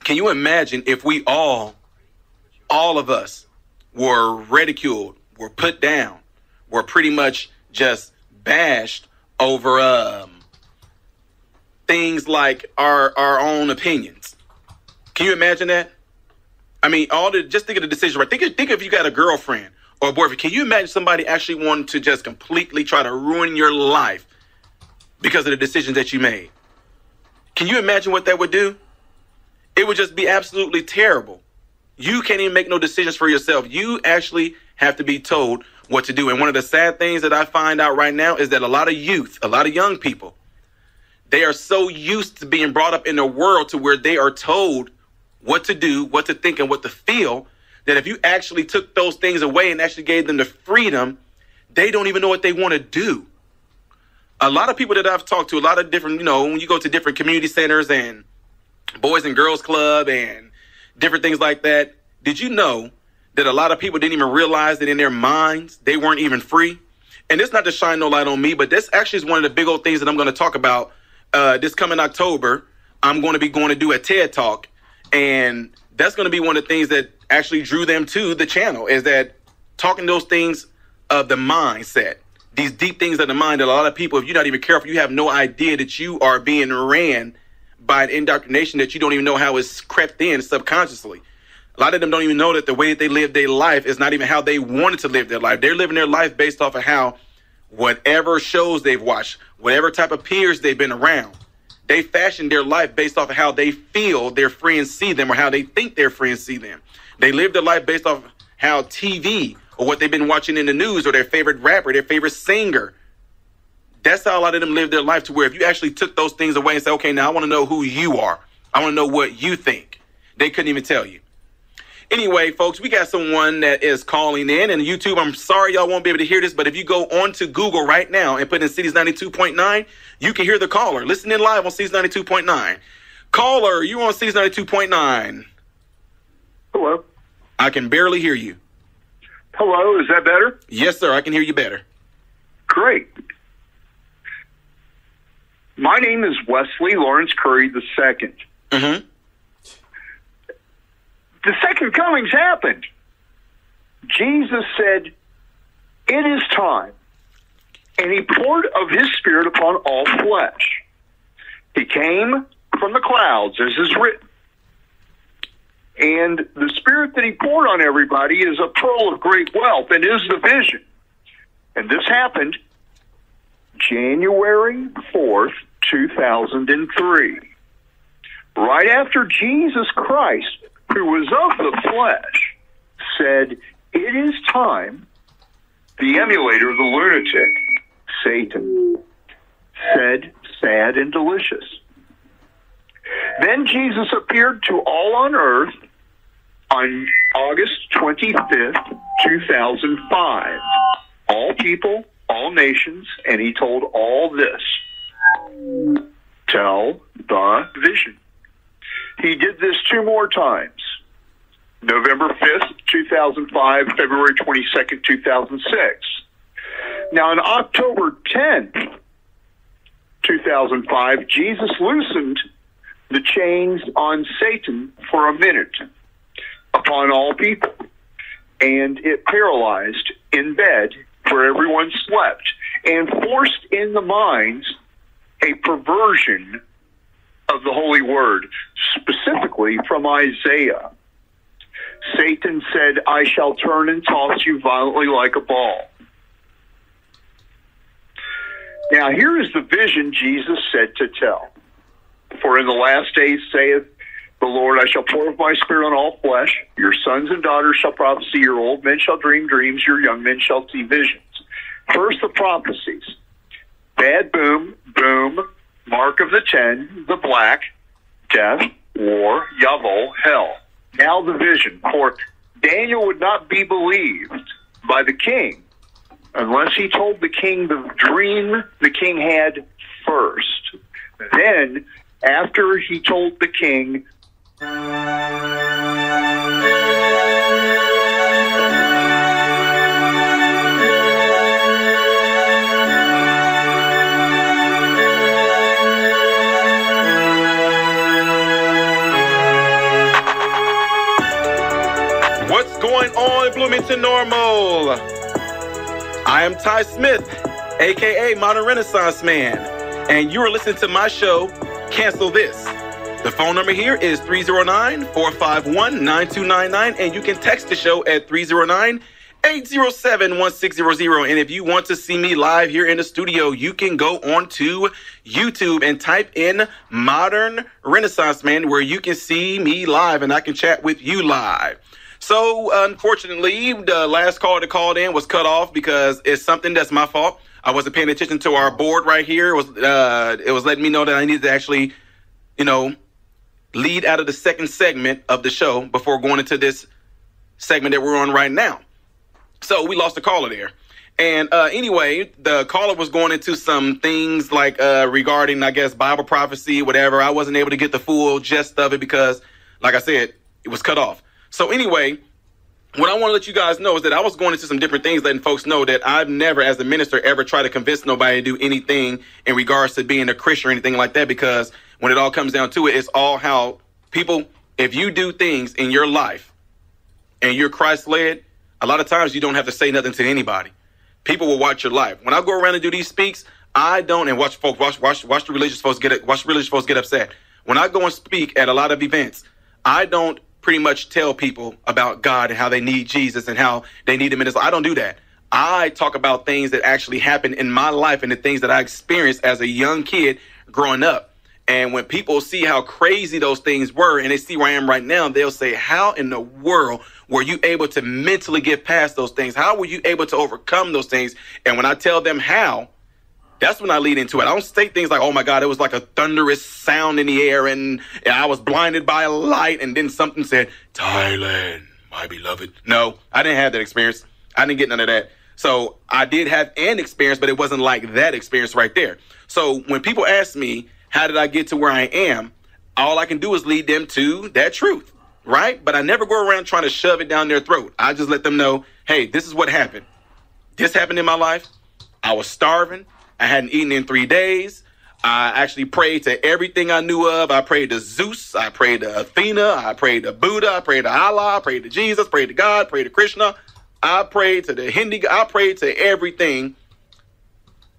can you imagine if we all all of us were ridiculed, were put down, were pretty much just bashed over things like our own opinions. Can you imagine that? I mean, just think of the decision, right? Think if you got a girlfriend or a boyfriend. Can you imagine somebody actually wanting to just completely try to ruin your life because of the decisions that you made? Can you imagine what that would do? It would just be absolutely terrible. You can't even make no decisions for yourself. You actually have to be told what to do. And one of the sad things that I find out right now is that a lot of youth, a lot of young people, they are so used to being brought up in a world to where they are told what to do, what to think, and what to feel, that if you actually took those things away and actually gave them the freedom, they don't even know what they want to do. A lot of people that I've talked to, a lot of different, when you go to different community centers and Boys and Girls Club and different things like that, did you know that a lot of people didn't even realize that in their minds, they weren't even free? And it's not to shine no light on me, but this actually is one of the big old things that I'm going to talk about this coming October. I'm going to be going to do a TED Talk. And that's going to be one of the things that actually drew them to the channel, is that talking those things of the mindset, these deep things of the mind that a lot of people, if you're not even careful, you have no idea that you are being ran by an indoctrination that you don't even know how it's crept in subconsciously. A lot of them don't even know that the way that they live their life is not even how they wanted to live their life. They're living their life based off of how whatever shows they've watched, whatever type of peers they've been around, they fashion their life based off of how they feel their friends see them or how they think their friends see them. They live their life based off how TV or what they've been watching in the news or their favorite rapper, their favorite singer. That's how a lot of them live their life, to where if you actually took those things away and say, okay, now I want to know who you are. I want to know what you think. They couldn't even tell you. Anyway, folks, we got someone that is calling in, and YouTube, I'm sorry y'all won't be able to hear this, but if you go onto Google right now and put in Cities 92.9, you can hear the caller. Listen in live on Cities 92.9. Caller, you on Cities 92.9. Hello. I can barely hear you. Hello, is that better? Yes, sir, I can hear you better. Great. My name is Wesley Lawrence Curry II. Mm-hmm. The second coming's happened. Jesus said, "It is time." And he poured of his Spirit upon all flesh. He came from the clouds, as is written. And the Spirit that he poured on everybody is a pearl of great wealth and is the vision. And this happened January 4th, 2003. Right after Jesus Christ, who was of the flesh, said, "It is time," the emulator, the lunatic, Satan, said, "Sad and delicious." Then Jesus appeared to all on earth on August 25th, 2005. All people, all nations, and he told all this: tell the vision. He did this 2 more times. November 5th, 2005, February 22nd, 2006. Now, on October 10th, 2005, Jesus loosened the chains on Satan for a minute upon all people, and it paralyzed in bed where everyone slept and forced in the minds a perversion of the Holy Word, specifically from Isaiah. Satan said, "I shall turn and toss you violently like a ball." Now, here is the vision Jesus said to tell. "For in the last days, saith the Lord, I shall pour of my Spirit on all flesh. Your sons and daughters shall prophesy, your old men shall dream dreams, your young men shall see visions." First, the prophecies. Bad boom, boom, mark of the 10, the black, death, war, Yavol, hell. Now the vision. For Daniel would not be believed by the king unless he told the king the dream the king had first. Then, after he told the king, going on, Bloomington Normal? I am Ty Smith, aka Modern Renaissance Man, and you are listening to my show, Cancel This. The phone number here is 309-451-9299, and you can text the show at 309-807-1600. And if you want to see me live here in the studio, you can go on to YouTube and type in Modern Renaissance Man, where you can see me live and I can chat with you live. So unfortunately, the last call that called in was cut off because it's something that's my fault. I wasn't paying attention to our board right here. It was letting me know that I needed to actually, lead out of the second segment of the show before going into this segment that we're on right now. So we lost the caller there. And anyway, the caller was going into some things like regarding, I guess, Bible prophecy, whatever. I wasn't able to get the full gist of it because, like I said, it was cut off. So anyway, what I want to let you guys know is that I was going into some different things, letting folks know that I've never, as a minister, ever tried to convince nobody to do anything in regards to being a Christian or anything like that, because when it all comes down to it, it's all how people, if you do things in your life and you're Christ-led, a lot of times you don't have to say nothing to anybody. People will watch your life. When I go around and do these speaks, I don't, and watch the religious folks get upset. When I go and speak at a lot of events, I don't pretty much tell people about God and how they need Jesus and how they need him in his life. I don't do that. I talk about things that actually happened in my life and the things that I experienced as a young kid growing up. And when people see how crazy those things were and they see where I am right now, they'll say, how in the world were you able to mentally get past those things? How were you able to overcome those things? And when I tell them how, that's when I lead into it. I don't say things like, oh, my God, it was like a thunderous sound in the air and I was blinded by a light. And then something said, Thailand, my beloved. No, I didn't have that experience. I didn't get none of that. So I did have an experience, but it wasn't like that experience right there. So when people ask me, how did I get to where I am? All I can do is lead them to that truth, right? But I never go around trying to shove it down their throat. I just let them know, hey, this is what happened. This happened in my life. I was starving. I hadn't eaten in 3 days. I actually prayed to everything I knew of. I prayed to Zeus. I prayed to Athena. I prayed to Buddha. I prayed to Allah. I prayed to Jesus. Prayed to God. Prayed to Krishna. I prayed to the Hindi. I prayed to everything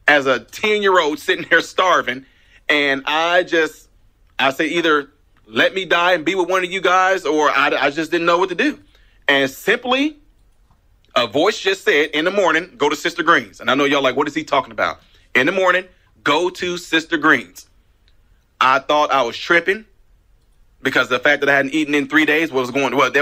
as a 10-year-old sitting there starving. And I say either let me die and be with one of you guys, or I just didn't know what to do. And simply, a voice just said, in the morning, go to Sister Green's. And I know y'all like, what is he talking about? In the morning, go to Sister Green's. I thought I was tripping because the fact that I hadn't eaten in 3 days there was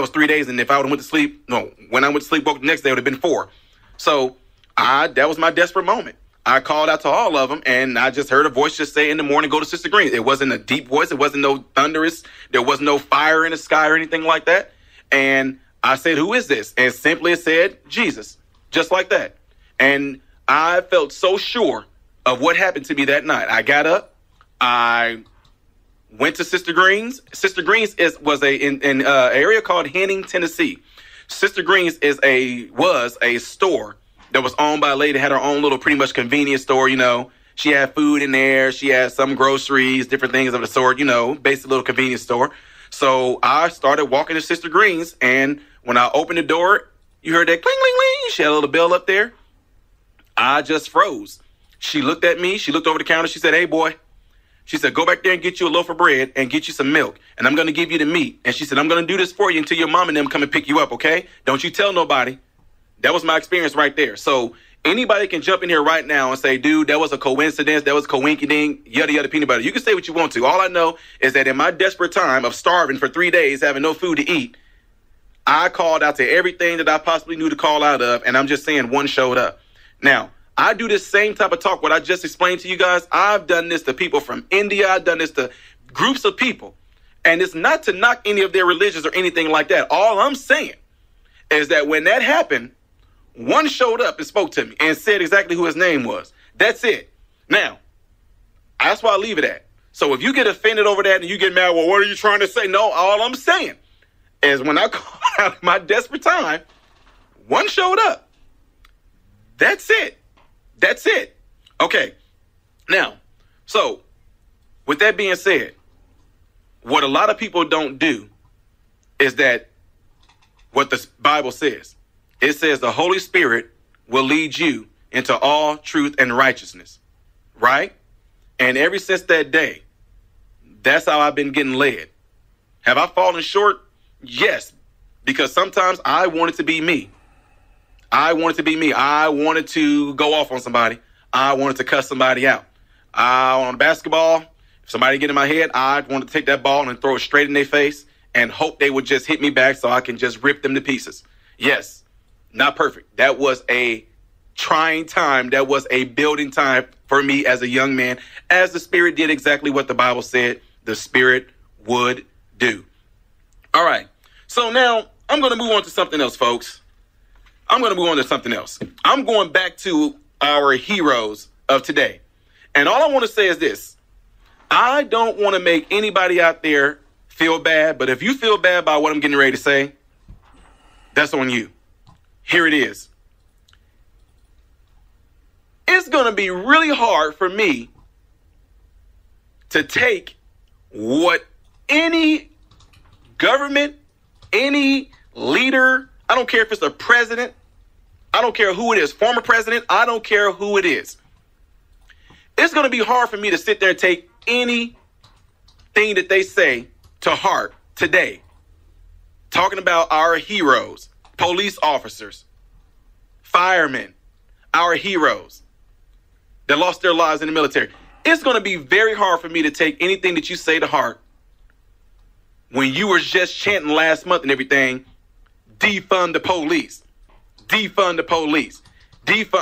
3 days. And if I would have went to sleep, when I went to sleep, woke the next day, it would have been 4. So that was my desperate moment. I called out to all of them, and I just heard a voice just say in the morning, go to Sister Green's. It wasn't a deep voice. It wasn't no thunderous. There was no fire in the sky or anything like that. And I said, who is this? And simply it said, Jesus, just like that. And I felt so sure of what happened to me that night. I got up. I went to Sister Green's. Sister Green's was in an area called Henning, Tennessee. Sister Green's was a store that was owned by a lady that had her own little pretty much convenience store. She had food in there. She had some groceries, different things of the sort, basic little convenience store. So I started walking to Sister Green's, and when I opened the door, you heard that cling, cling, cling. She had a little bell up there. I just froze. She looked at me. She looked over the counter. She said, hey, boy. She said, go back there and get you a loaf of bread and get you some milk. And I'm going to give you the meat. And she said, I'm going to do this for you until your mom and them come and pick you up, okay? Don't you tell nobody. That was my experience right there. So anybody can jump in here right now and say, dude, that was a coincidence. That was coinky-ding, yada, yada, peanut butter. You can say what you want to. All I know is that in my desperate time of starving for 3 days, having no food to eat, I called out to everything that I possibly knew to call out of. And I'm just saying one showed up. Now, I do this same type of talk, what I just explained to you guys. I've done this to people from India. I've done this to groups of people. And it's not to knock any of their religions or anything like that. All I'm saying is that when that happened, one showed up and spoke to me and said exactly who his name was. That's it. Now, that's why I leave it at. So if you get offended over that and you get mad, well, what are you trying to say? No, all I'm saying is when I called out my desperate time, one showed up. That's it. That's it. Okay. Now, so with that being said, what a lot of people don't do is that what the Bible says. It says the Holy Spirit will lead you into all truth and righteousness, right? And ever since that day, that's how I've been getting led. Have I fallen short? Yes, because sometimes I wanted to be me. I wanted to go off on somebody. I wanted to cuss somebody out. On basketball, if somebody get in my head, I wanted to take that ball and throw it straight in their face and hope they would just hit me back so I can just rip them to pieces. Yes, not perfect. That was a trying time. That was a building time for me as a young man, as the Spirit did exactly what the Bible said the Spirit would do. All right. So now I'm going to move on to something else, folks. I'm going back to our heroes of today. And all I want to say is this. I don't want to make anybody out there feel bad, but if you feel bad about what I'm getting ready to say, that's on you. Here it is. It's going to be really hard for me to take what any government, any leader, I don't care if it's a president, I don't care who it is, former president, I don't care who it is. It's going to be hard for me to sit there and take anything that they say to heart today. Talking about our heroes, police officers, firemen, our heroes that lost their lives in the military. It's going to be very hard for me to take anything that you say to heart when you were just chanting last month and everything, defund the police, defund the police, defund.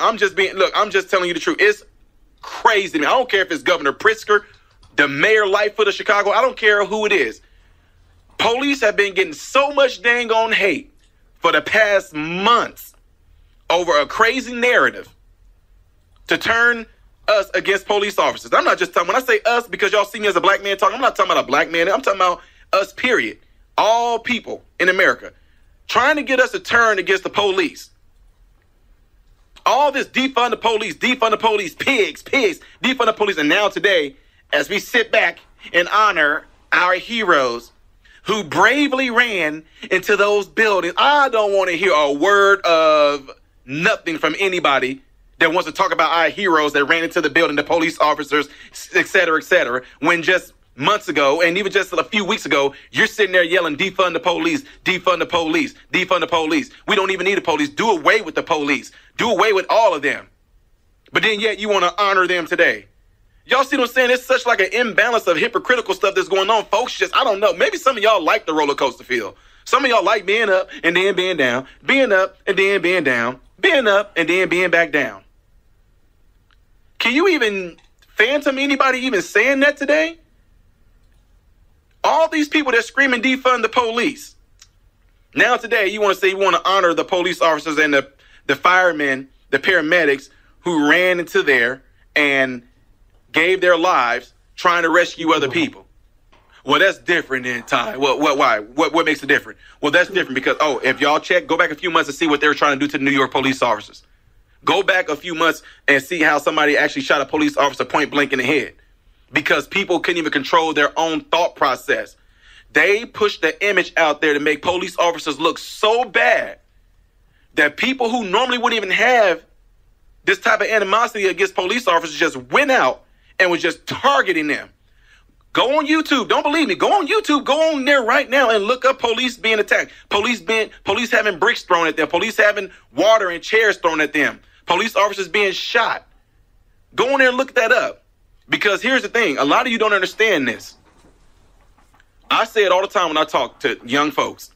I'm just telling you the truth. It's crazy to me. I don't care if it's Governor Pritzker, the Mayor Lightfoot of Chicago. I don't care who it is. Police have been getting so much dang on hate for the past months over a crazy narrative to turn us against police officers. I'm not just talking, when I say us, because y'all see me as a black man talking, I'm not talking about a black man. I'm talking about us, period. All people in America trying to get us to turn against the police. All this defund the police, pigs, defund the police. And now today, as we sit back and honor our heroes who bravely ran into those buildings, I don't want to hear a word of nothing from anybody that wants to talk about our heroes that ran into the building, the police officers, et cetera, when just months ago, and even just a few weeks ago, you're sitting there yelling, defund the police, defund the police, defund the police. We don't even need the police. Do away with the police. Do away with all of them. But then yet you want to honor them today. Y'all see what I'm saying? It's such like an imbalance of hypocritical stuff that's going on. Folks, just, I don't know. Maybe some of y'all like the roller coaster feel. Some of y'all like being up and then being down, being up and then being down, being up and then being back down. Can you even phantom anybody even saying that today? All these people that screaming defund the police. Now today you want to say you want to honor the police officers and the firemen, the paramedics who ran into there and gave their lives trying to rescue other people. Well, that's different in time. Well, why? What makes it different? Well, that's different because, if y'all check, go back a few months and see what they were trying to do to the New York police officers. Go back a few months and see how somebody actually shot a police officer point blank in the head because people couldn't even control their own thought process. They pushed the image out there to make police officers look so bad that people who normally wouldn't even have this type of animosity against police officers just went out and was just targeting them. Go on YouTube. Don't believe me. Go on YouTube. Go on there right now and look up police being attacked. Police having bricks thrown at them. Police having water and chairs thrown at them. Police officers being shot. Go on there and look that up. Because here's the thing. A lot of you don't understand this. I say it all the time when I talk to young folks.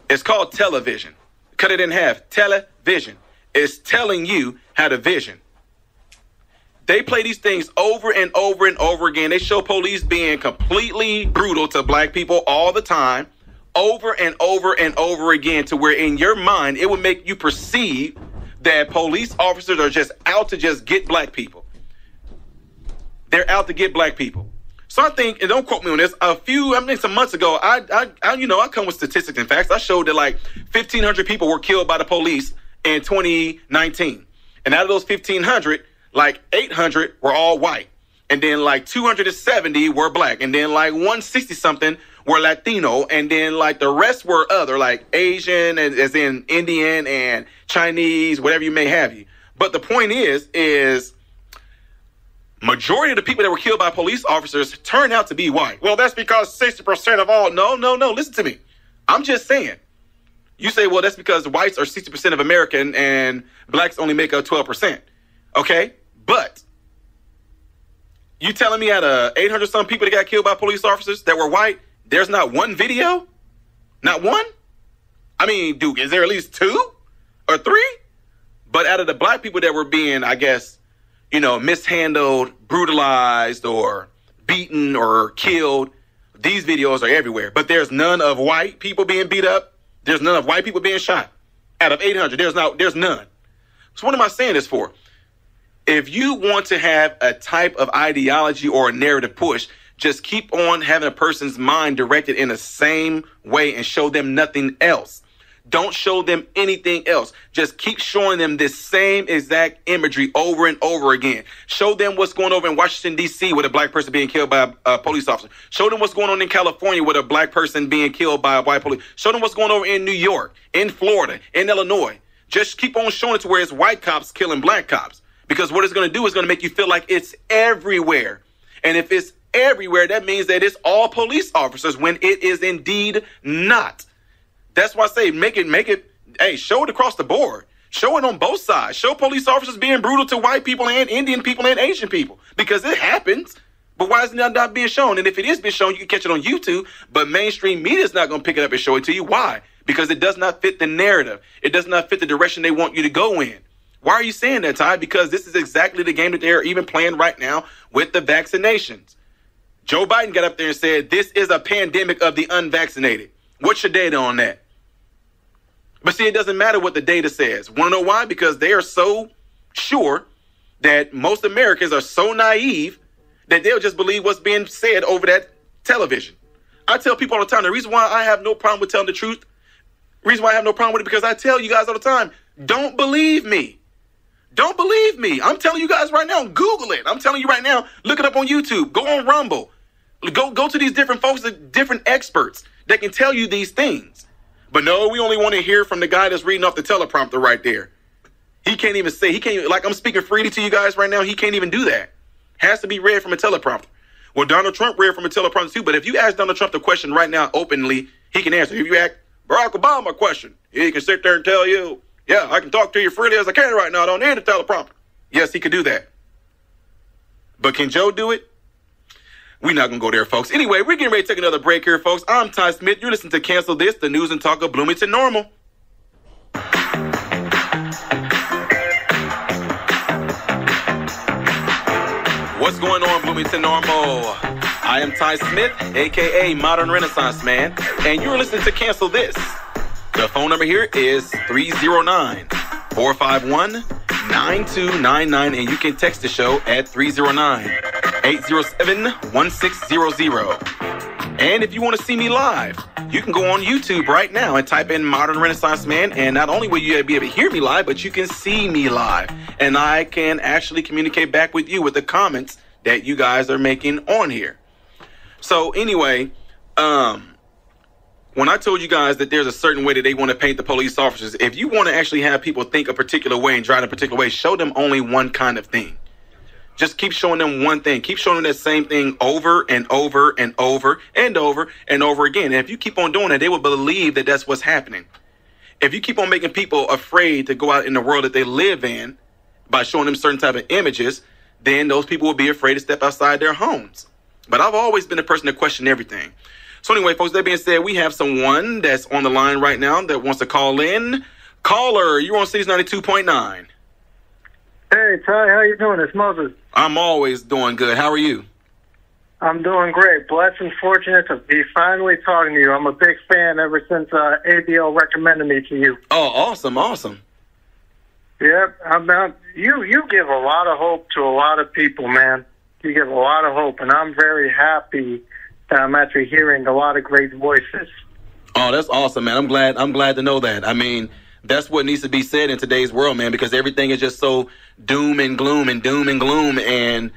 It's called television. Cut it in half. Television. It's telling you how to vision. They play these things over and over and over again. They show police being completely brutal to black people all the time, over and over and over again, to where in your mind, it would make you perceive that police officers are just out to just get black people. They're out to get black people. So I think, and don't quote me on this, some months ago, I come with statistics and facts. I showed that like 1,500 people were killed by the police in 2019. And out of those 1,500, like 800 were all white. And then like 270 were black. And then like 160 something were Latino, and then like the rest were other, like Asian, as in Indian and Chinese, whatever you may have you. But the point is majority of the people that were killed by police officers turned out to be white. Well, that's because 60% of all. No. Listen to me. I'm just saying. You say, well, that's because whites are 60% of American and blacks only make up 12%. Okay, but you telling me out of 800 some people that got killed by police officers that were white, there's not one video? Not one? I mean, dude, is there at least 2 or 3? But out of the black people that were being, I guess, mishandled, brutalized, or beaten or killed, these videos are everywhere. But there's none of white people being beat up. There's none of white people being shot. Out of 800, there's none. So what am I saying this for? If you want to have a type of ideology or a narrative push, just keep on having a person's mind directed in the same way and show them nothing else. Don't show them anything else. Just keep showing them this same exact imagery over and over again. Show them what's going over in Washington, D.C. with a black person being killed by a police officer. Show them what's going on in California with a black person being killed by a white police. Show them what's going over in New York, in Florida, in Illinois. Just keep on showing it to where it's white cops killing black cops. Because what it's going to do is going to make you feel like it's everywhere. And if it's everywhere, that means that it's all police officers when it is indeed not. That's why I say make it, hey, show it across the board. Show it on both sides. Show police officers being brutal to white people and Indian people and Asian people. Because it happens. But why is it not being shown? And if it is being shown, you can catch it on YouTube. But mainstream media is not going to pick it up and show it to you. Why? Because it does not fit the narrative. It does not fit the direction they want you to go in. Why are you saying that, Ty? Because this is exactly the game that they're even playing right now with the vaccinations. Joe Biden got up there and said, this is a pandemic of the unvaccinated. What's your data on that? But see, it doesn't matter what the data says. Want to know why? Because they are so sure that most Americans are so naive that they'll just believe what's being said over that television. I tell people all the time, the reason why I have no problem with telling the truth, the reason why I have no problem with it, because I tell you guys all the time, don't believe me. Don't believe me. I'm telling you guys right now, Google it. I'm telling you right now, look it up on YouTube. Go on Rumble. Go to these different folks, different experts that can tell you these things. But no, we only want to hear from the guy that's reading off the teleprompter right there. He can't even say, like I'm speaking freely to you guys right now, he can't even do that. Has to be read from a teleprompter. Well, Donald Trump read from a teleprompter too, but if you ask Donald Trump the question right now openly, he can answer. If you ask Barack Obama a question, he can sit there and tell you, yeah, I can talk to you freely as I can right now. I don't need a teleprompter. Yes, he could do that. But can Joe do it? We're not going to go there, folks. Anyway, we're getting ready to take another break here, folks. I'm Ty Smith. You're listening to Cancel This, the news and talk of Bloomington Normal. What's going on, Bloomington Normal? I am Ty Smith, a.k.a. Modern Renaissance Man, and you're listening to Cancel This. The phone number here is 309-451-9299, and you can text the show at 309-807-1600. And if you want to see me live, you can go on YouTube right now and type in Modern Renaissance Man, and not only will you be able to hear me live, but you can see me live, and I can actually communicate back with you with the comments that you guys are making on here. So anyway, when I told you guys that there's a certain way that they want to paint the police officers, if you want to actually have people think a particular way and drive in a particular way, show them only one kind of thing. Just keep showing them one thing. Keep showing them that same thing over and over and over and over and over again. And if you keep on doing that, they will believe that that's what's happening. If you keep on making people afraid to go out in the world that they live in by showing them certain type of images, then those people will be afraid to step outside their homes. But I've always been a person to question everything. So anyway, folks, that being said, we have someone that's on the line right now that wants to call in. Caller, you're on Cities 92.9. Hey, Ty, how you doing? It's Moses. I'm always doing good. How are you? I'm doing great. Blessed and fortunate to be finally talking to you. I'm a big fan ever since ABL recommended me to you. Oh, awesome, awesome. Yep. You give a lot of hope to a lot of people, man. You give a lot of hope, and I'm very happy that I'm actually hearing a lot of great voices. Oh, that's awesome, man. I'm glad to know that. I mean, that's what needs to be said in today's world, man, because everything is just so doom and gloom and doom and gloom. And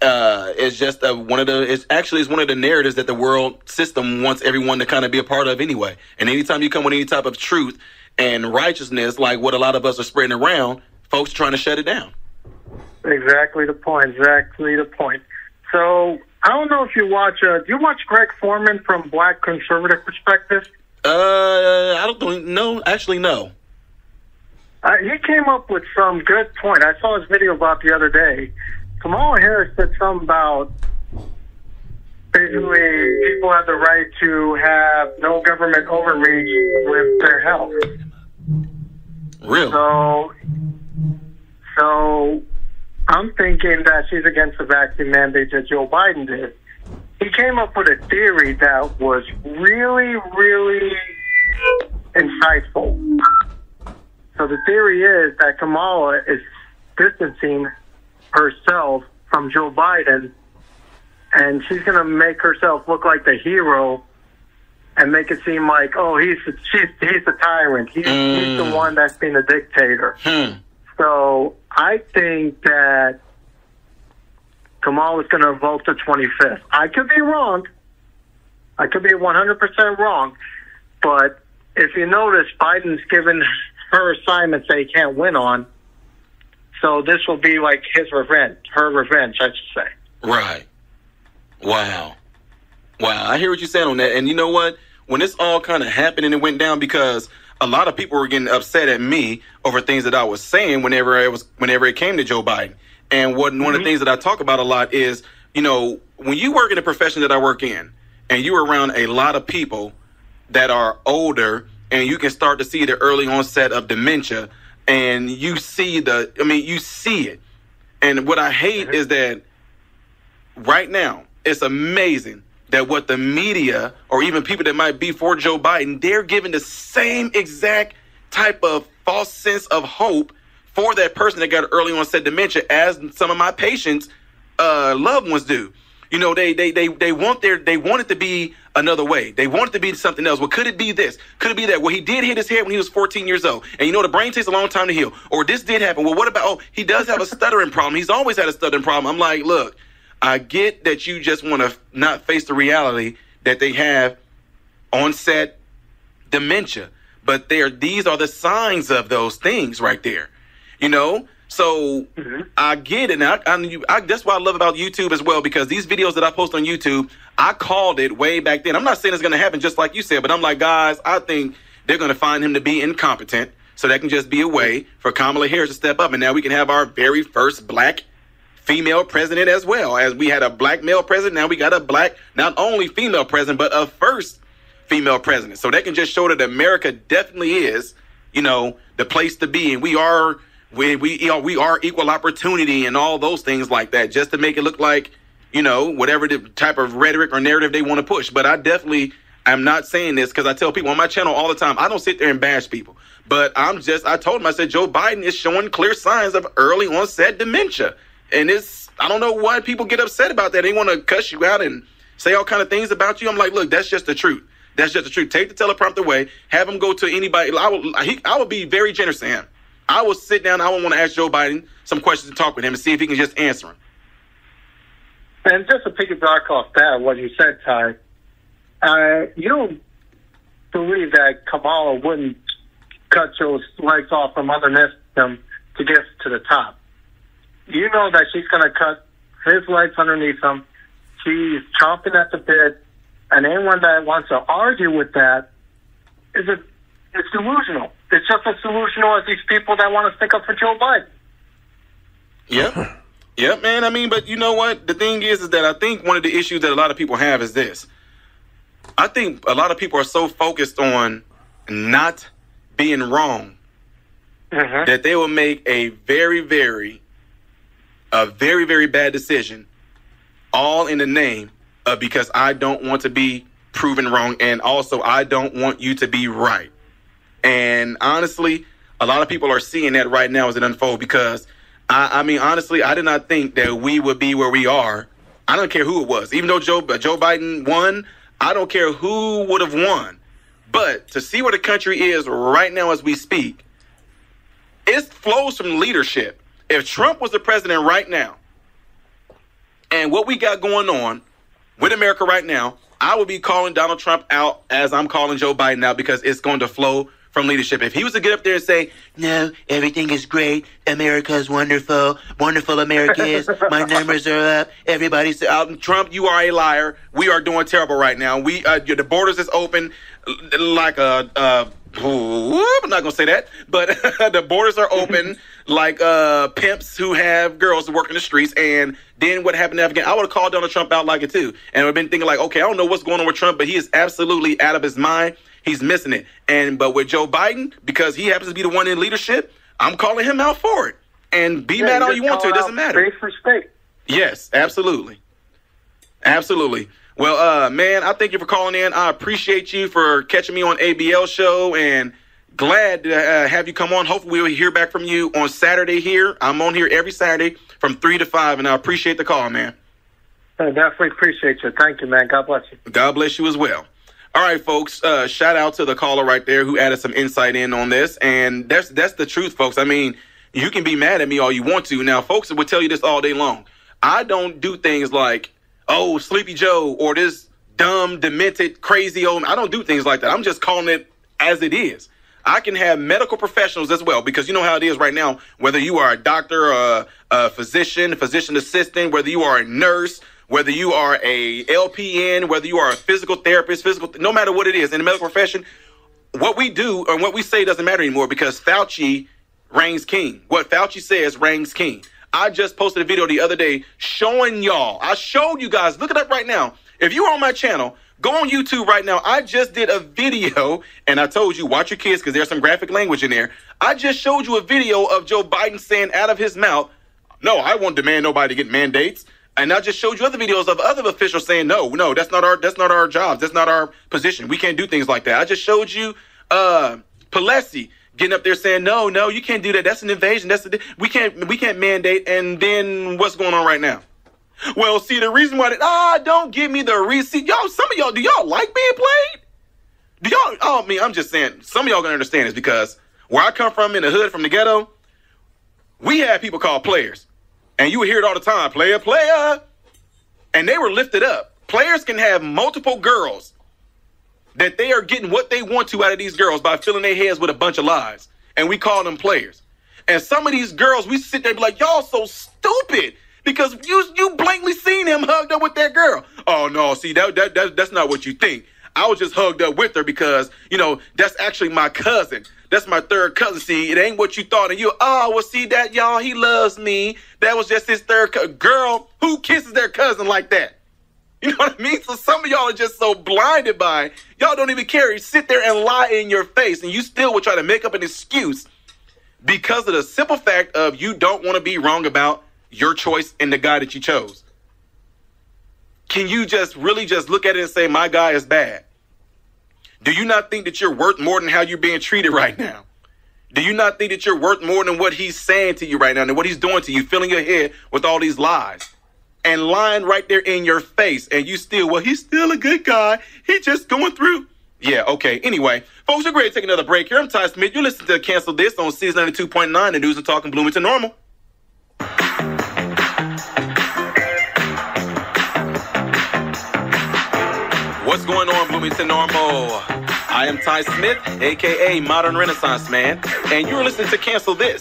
It's just one of the narratives that the world system wants everyone to kind of be a part of anyway. And anytime you come with any type of truth and righteousness, like what a lot of us are spreading around, folks are trying to shut it down. Exactly the point. So I don't know if you watch. Do you watch Greg Foreman from Black Conservative Perspective? I don't know. Actually, no. He came up with some good point. I saw his video about the other day. Kamala Harris said something about basically people have the right to have no government overreach with their health. Really? So I'm thinking that she's against the vaccine mandate that Joe Biden did. He came up with a theory that was really, really insightful. So the theory is that Kamala is distancing herself from Joe Biden, and she's going to make herself look like the hero and make it seem like, oh, he's the tyrant. He's the one that's being a dictator. So I think that Kamala is going to vote the 25th. I could be wrong. I could be 100% wrong. But if you notice, Biden's given her assignments that he can't win on. So this will be like her revenge, I should say. Right. Wow. I hear what you're saying on that. And you know what? When this all kind of happened and it went down, because a lot of people were getting upset at me over things that I was saying whenever it came to Joe Biden. And one of the things that I talk about a lot is, you know, when you work in the profession that I work in and you're around a lot of people that are older and you can start to see the early onset of dementia and you see it. And what I hate is that right now, it's amazing that what the media or even people that might be for Joe Biden, they're giving the same exact type of false sense of hope for that person that got early onset dementia as some of my patients' loved ones do. You know, they want it to be another way. They want it to be something else. Well, could it be this? Could it be that? Well, he did hit his head when he was 14 years old. And you know, the brain takes a long time to heal. Or this did happen. Well, what about, oh, he does have a stuttering problem. He's always had a stuttering problem. I'm like, look, I get that you just want to not face the reality that they have onset dementia. But these are the signs of those things right there. You know? So I get it. Now, that's what I love about YouTube as well, because these videos that I post on YouTube, I called it way back then. I'm not saying it's going to happen just like you said, but I'm like, guys, I think they're going to find him to be incompetent. So that can just be a way for Kamala Harris to step up. And now we can have our very first black female president as well. As we had a black male president, now we got a black, not only female president, but a first female president. So that can just show that America definitely is, you know, the place to be. And we are equal opportunity and all those things like that, just to make it look like, you know, whatever the type of rhetoric or narrative they want to push. But I definitely am not saying this because I tell people on my channel all the time, I don't sit there and bash people. But I told them, I said, Joe Biden is showing clear signs of early onset dementia. And I don't know why people get upset about that. They want to cuss you out and say all kind of things about you. I'm like, look, that's just the truth. That's just the truth. Take the teleprompter away. Have him go to anybody. I would be very generous to him. I will sit down. I would want to ask Joe Biden some questions and talk with him and see if he can just answer them. And just to piggyback off that, what you said, Ty, you don't believe that Kamala wouldn't cut Joe's legs off from underneath him to get to the top. You know that she's going to cut his legs underneath him. She's chomping at the bit. And anyone that wants to argue with that it's delusional. It's just as delusional as these people that want to stick up for Joe Biden. Yep. Yep, man. I mean, but you know what? The thing is that I think one of the issues that a lot of people have is this. I think a lot of people are so focused on not being wrong that they will make a very, very bad decision, all in the name of because I don't want to be proven wrong, and also I don't want you to be right. And honestly, a lot of people are seeing that right now as it unfolds, because I mean, honestly, I did not think that we would be where we are. I don't care who it was. Even though Joe Biden won, I don't care who would have won. But to see where the country is right now as we speak, it flows from leadership. If Trump was the president right now, And what we got going on with America right now, I would be calling Donald Trump out as I'm calling Joe Biden out, because it's going to flow from leadership. If he was to get up there and say, no, everything is great, America is wonderful, wonderful America is, my numbers are up, everybody's out. Trump, you are a liar. We are doing terrible right now. The borders is open like I'm not going to say that, but the borders are open like pimps who have girls working the streets. And then what happened to Afghanistan? I would have called Donald Trump out like it too. And I've been thinking like, okay, I don't know what's going on with Trump, but he is absolutely out of his mind. He's missing it. But with Joe Biden, because he happens to be the one in leadership, I'm calling him out for it. And be mad all you want to. It doesn't matter. State for state. Yes, absolutely. Absolutely. Well, man, I thank you for calling in. I appreciate you for catching me on ABL show, and glad to have you come on. Hopefully we'll hear back from you on Saturday here. I'm on here every Saturday from 3 to 5, and I appreciate the call, man. I definitely appreciate you. Thank you, man. God bless you. God bless you as well. All right, folks, shout out to the caller right there who added some insight in on this. And that's the truth, folks. I mean, you can be mad at me all you want to. Now, folks would tell you this all day long. I don't do things like, oh, Sleepy Joe, or this dumb, demented, crazy old. I don't do things like that. I'm just calling it as it is. I can have medical professionals as well, because you know how it is right now, whether you are a doctor, a physician assistant, whether you are a nurse, whether you are a LPN, whether you are a physical therapist, no matter what it is in the medical profession, what we do and what we say doesn't matter anymore, because Fauci reigns king. What Fauci says reigns king. I just posted a video the other day showing y'all. I showed you guys. Look it up right now. If you're on my channel, go on YouTube right now. I just did a video, and I told you, watch your kids because there's some graphic language in there. I just showed you a video of Joe Biden saying out of his mouth, no, I won't demand nobody to get mandates. And I just showed you other videos of other officials saying, no, that's not our jobs. That's not our position. We can't do things like that. I just showed you Pelosi getting up there saying, no, you can't do that. That's an invasion. We can't mandate. And then what's going on right now? Well, see, the reason why don't give me the receipt. Y'all, some of y'all, do y'all like being played? Do y'all, I'm just saying, some of y'all gonna understand this, because where I come from in the hood, from the ghetto, we had people called players. And you would hear it all the time, player. And they were lifted up. Players can have multiple girls that they are getting what they want to out of these girls by filling their heads with a bunch of lies. And we call them players. And some of these girls, we sit there and be like, y'all so stupid, because you blatantly seen him hugged up with that girl. Oh, no, see, that's not what you think. I was just hugged up with her because, that's actually my cousin. That's my third cousin. See, it ain't what you thought. And see that, y'all, he loves me. That was just his third girl. Who kisses their cousin like that? You know what I mean? So some of y'all are just so blinded by it. Y'all don't even care. You sit there and lie in your face, and you still will try to make up an excuse because of the simple fact of you don't want to be wrong about your choice and the guy that you chose. Can you just really just look at it and say, my guy is bad? Do you not think that you're worth more than how you're being treated right now? Do you not think that you're worth more than what he's saying to you right now and what he's doing to you, filling your head with all these lies and lying right there in your face? And you still, he's still a good guy. He's just going through. Yeah, okay. Anyway, folks, we're ready to take another break here. I'm Ty Smith. You're listening to Cancel This on Season 92.9, the News and Talking Bloomington Normal. What's going on, Bloomington Normal? I am Ty Smith, a.k.a. Modern Renaissance Man, and you're listening to Cancel This.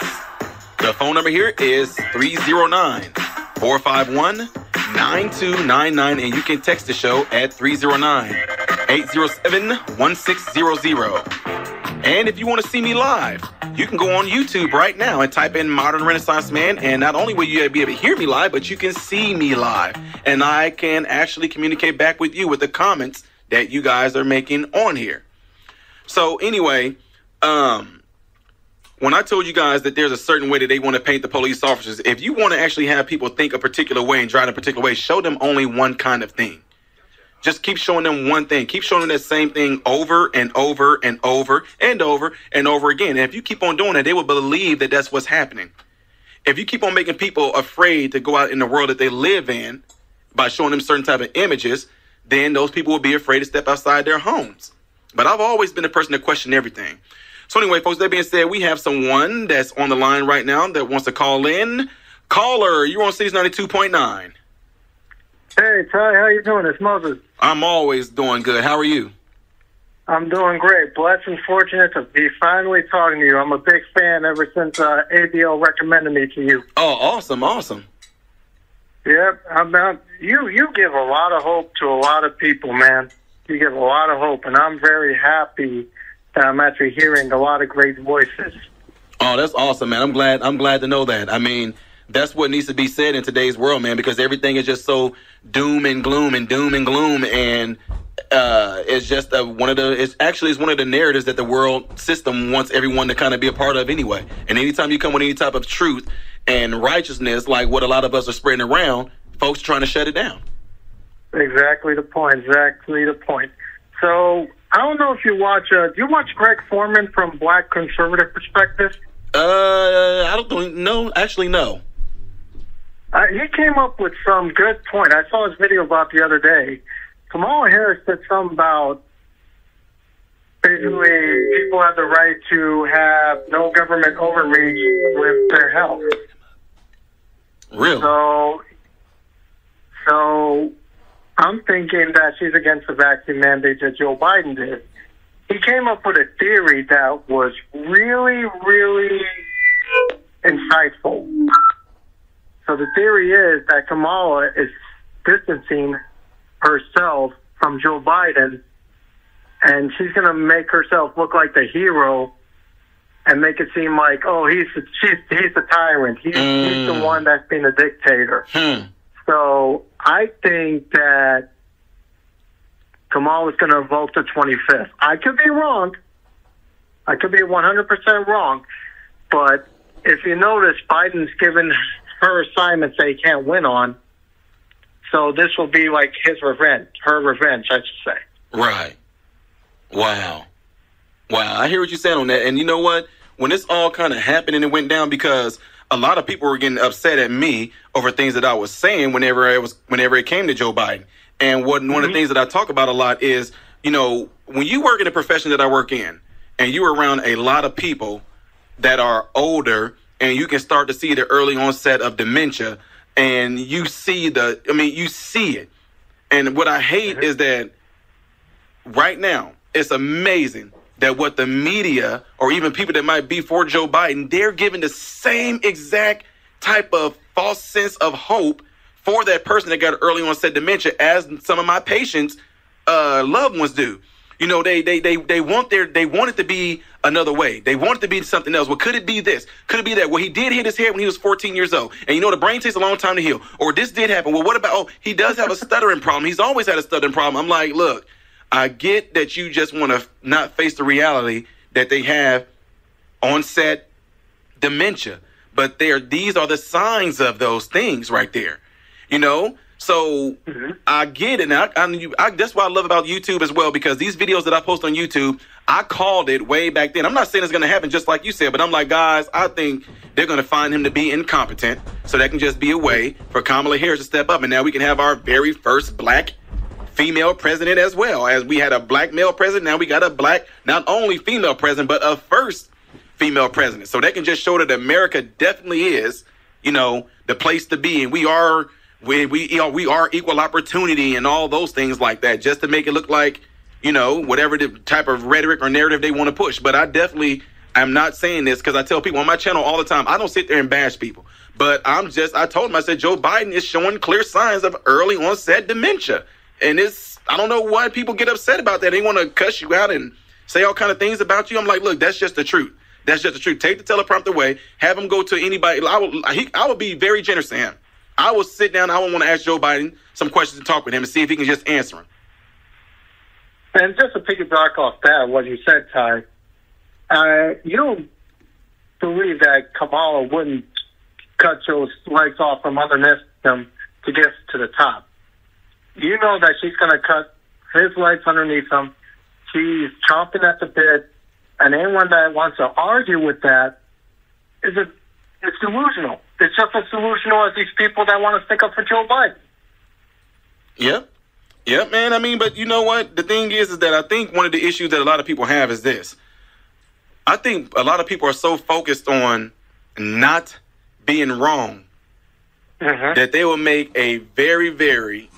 The phone number here is 309-451-9299, and you can text the show at 309-807-1600. And if you want to see me live, you can go on YouTube right now and type in Modern Renaissance Man, and not only will you be able to hear me live, but you can see me live, and I can actually communicate back with you with the comments that you guys are making on here. So anyway, when I told you guys that there's a certain way that they want to paint the police officers, if you want to actually have people think a particular way and drive in a particular way, show them only one kind of thing. Just keep showing them one thing. Keep showing them that same thing over and over and over and over and over again. And if you keep on doing that, they will believe that that's what's happening. If you keep on making people afraid to go out in the world that they live in by showing them certain type of images, then those people will be afraid to step outside their homes. But I've always been the person to question everything. So anyway, folks, that being said, we have someone that's on the line right now that wants to call in. Caller, you're on Season 92.9. Hey, Ty, how you doing? It's Moses. I'm always doing good. How are you? I'm doing great. Blessed and fortunate to be finally talking to you. I'm a big fan ever since ABL recommended me to you. Oh, awesome, awesome. Yep. You give a lot of hope to a lot of people, man. You give a lot of hope, and I'm very happy that I'm actually hearing a lot of great voices. Oh, that's awesome, man. I'm glad to know that. I mean, that's what needs to be said in today's world, man, because everything is just so doom and gloom, and it's just one of the narratives that the world system wants everyone to kind of be a part of anyway. And anytime you come with any type of truth and righteousness, like what a lot of us are spreading around, folks are trying to shut it down. Exactly the point. So I don't know if you watch. Do you watch Greg Foreman from Black Conservative Perspective? I don't know. Actually, no. He came up with some good point. I saw his video about the other day. Kamala Harris said something about basically people have the right to have no government overreach with their health. Really? So I'm thinking that she's against the vaccine mandate that Joe Biden did. He came up with a theory that was really, really insightful. So the theory is that Kamala is distancing herself from Joe Biden, and she's going to make herself look like the hero and make it seem like, oh, he's the tyrant. He's the one that's being a dictator. So I think that Kamala is going to vote the 25th. I could be wrong. I could be 100% wrong. But if you notice, Biden's given her assignments that he can't win on. So this will be like her revenge, I should say. Right. Wow. I hear what you're saying on that. And you know what? When this all kind of happened and it went down, because a lot of people were getting upset at me over things that I was saying whenever it came to Joe Biden. And one of the things that I talk about a lot is, you know, when you work in the profession that I work in and you're around a lot of people that are older and you can start to see the early onset of dementia and you see it. And what I hate is that right now, it's amazing that what the media or even people that might be for Joe Biden, they're giving the same exact type of false sense of hope for that person that got early onset dementia as some of my patients' loved ones do. You know, they want it to be another way. They want it to be something else. Well, could it be this? Could it be that? Well, he did hit his head when he was 14 years old. And you know, the brain takes a long time to heal. Or this did happen. Well, what about, oh, he does have a stuttering problem. He's always had a stuttering problem. I'm like, look, I get that you just want to not face the reality that they have onset dementia. But these are the signs of those things right there. You know? So I get it. Now, that's what I love about YouTube as well, because these videos that I post on YouTube, I called it way back then. I'm not saying it's going to happen just like you said, but I'm like, guys, I think they're going to find him to be incompetent. So that can just be a way for Kamala Harris to step up. And now we can have our very first black female president as well. As we had a black male president, now we got a black, not only female president, but a first female president. So that can just show that America definitely is, you know, the place to be. And we are equal opportunity and all those things like that, just to make it look like, you know, whatever the type of rhetoric or narrative they want to push. But I'm not saying this because I tell people on my channel all the time, I don't sit there and bash people. But I told them, I said, Joe Biden is showing clear signs of early onset dementia. And I don't know why people get upset about that. They want to cuss you out and say all kind of things about you. I'm like, look, that's just the truth. That's just the truth. Take the teleprompter away. Have him go to anybody. I would be very generous to him. I will sit down. I would want to ask Joe Biden some questions and talk with him and see if he can just answer them. And just to piggyback off that, what you said, Ty, you don't believe that Kamala wouldn't cut Joe's legs off from underneath him to get to the top. You know that she's going to cut his legs underneath him. She's chomping at the bit. And anyone that wants to argue with that it's delusional. It's just as delusional as these people that want to stick up for Joe Biden. Yep, man. I mean, but you know what? The thing is that I think one of the issues that a lot of people have is this. I think a lot of people are so focused on not being wrong that they will make a very, very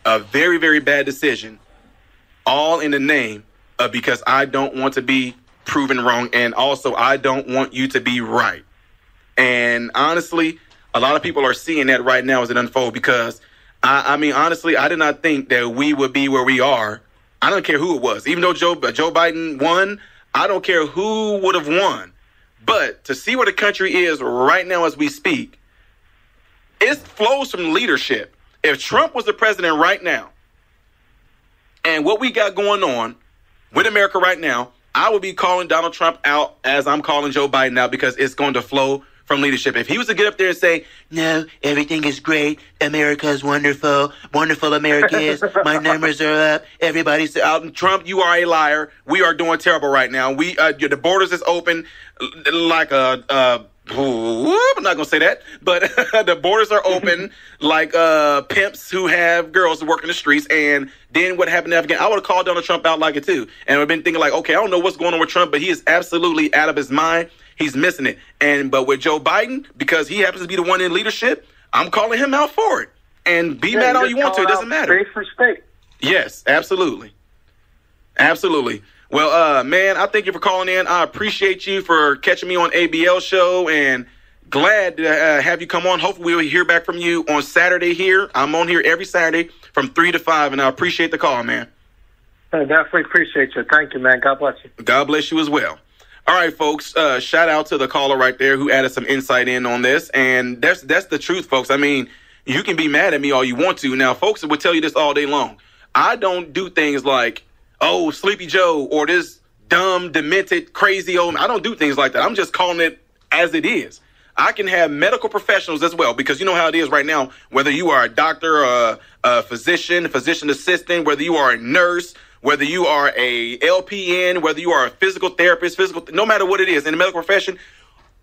a very, very bad decision, all in the name of because I don't want to be proven wrong, and also I don't want you to be right. And honestly, a lot of people are seeing that right now as it unfolds, because I mean, honestly, I did not think that we would be where we are. I don't care who it was. Even though Joe Biden won, I don't care who would have won. But to see where the country is right now as we speak, it flows from leadership. If Trump was the president right now, and what we got going on with America right now, I would be calling Donald Trump out as I'm calling Joe Biden out, because it's going to flow from leadership. If he was to get up there and say, no, everything is great, America is wonderful, wonderful America is, my numbers are up, everybody's out. Trump, you are a liar. We are doing terrible right now. The borders is open like I'm not going to say that, but the borders are open like pimps who have girls who work in the streets. And then what happened to Afghanistan? I would have called Donald Trump out like it too. And I've been thinking like, okay, I don't know what's going on with Trump, but he is absolutely out of his mind. He's missing it. But with Joe Biden, because he happens to be the one in leadership, I'm calling him out for it. And be mad all you want to. It doesn't matter. State for state. Yes, absolutely. Absolutely. Well, man, I thank you for calling in. I appreciate you for catching me on ABL show, and glad to have you come on. Hopefully we'll hear back from you on Saturday here. I'm on here every Saturday from 3 to 5, and I appreciate the call, man. I definitely appreciate you. Thank you, man. God bless you. God bless you as well. All right, folks, shout out to the caller right there who added some insight in on this. And that's the truth, folks. I mean, you can be mad at me all you want to. Now, folks will tell you this all day long. I don't do things like, oh, Sleepy Joe, or this dumb, demented, crazy old. I don't do things like that. I'm just calling it as it is. I can have medical professionals as well, because you know how it is right now, whether you are a doctor, a physician assistant, whether you are a nurse, whether you are a LPN, whether you are a physical therapist, no matter what it is in the medical profession,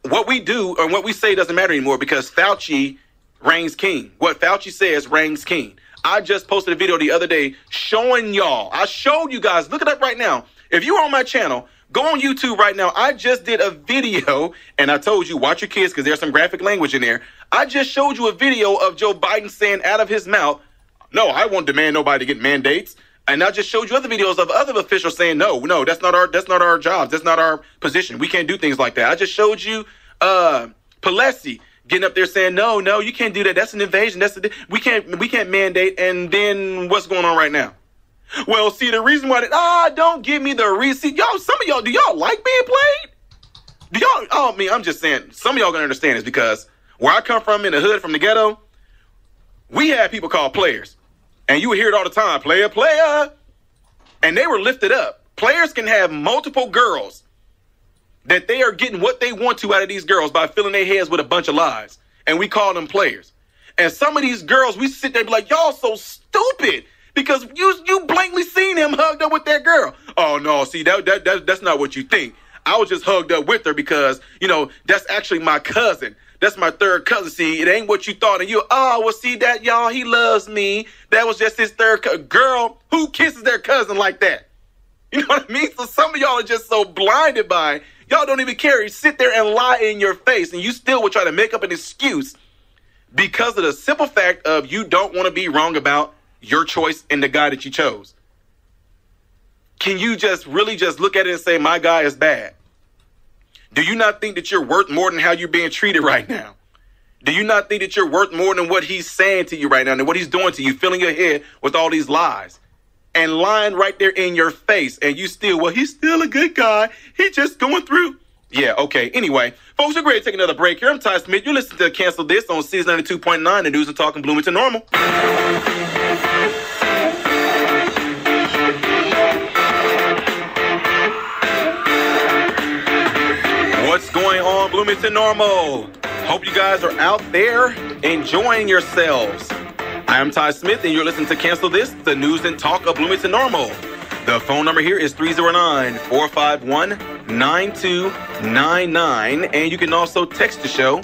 what we do and what we say doesn't matter anymore, because Fauci reigns king. What Fauci says reigns king. I just posted a video the other day showing y'all. I showed you guys. Look it up right now. If you're on my channel, go on YouTube right now. I just did a video, and I told you, watch your kids because there's some graphic language in there. I just showed you a video of Joe Biden saying out of his mouth, no, I won't demand nobody to get mandates. And I just showed you other videos of other officials saying, no, that's not our jobs. That's not our position. We can't do things like that. I just showed you Pelosi getting up there saying, no, you can't do that. That's an invasion. We can't mandate. And then what's going on right now? Well, see, the reason why don't give me the reason. Y'all, some of y'all, do y'all like being played? Do y'all, I'm just saying, some of y'all gonna understand this, because where I come from in the hood, from the ghetto, we had people called players. And you would hear it all the time, player. And they were lifted up. Players can have multiple girls that they are getting what they want to out of these girls by filling their heads with a bunch of lies. And we call them players. And some of these girls, we sit there and be like, y'all so stupid, because you blatantly seen him hugged up with that girl. Oh, no, see, that's not what you think. I was just hugged up with her because, that's actually my cousin. That's my third cousin. See, it ain't what you thought. And see that, y'all, he loves me. That was just his third cousin. Girl, who kisses their cousin like that? You know what I mean? So some of y'all are just so blinded by, y'all don't even care. You sit there and lie in your face, and you still would try to make up an excuse because of the simple fact of you don't want to be wrong about your choice and the guy that you chose. Can you just really just look at it and say, my guy is bad? Do you not think that you're worth more than how you're being treated right now? Do you not think that you're worth more than what he's saying to you right now and what he's doing to you, filling your head with all these lies and lying right there in your face? And you still, well, he's still a good guy. He's just going through. Yeah, okay. Anyway, folks, we're ready to take another break here. I'm Ty Smith. You're listening to Cancel This on Season 92.9, the News and Talk in Bloomington Normal. What's going on, Bloomington Normal? Hope you guys are out there enjoying yourselves. I am Ty Smith, and you're listening to Cancel This, the News and Talk of Bloomington Normal. The phone number here is 309-451-9299, and you can also text the show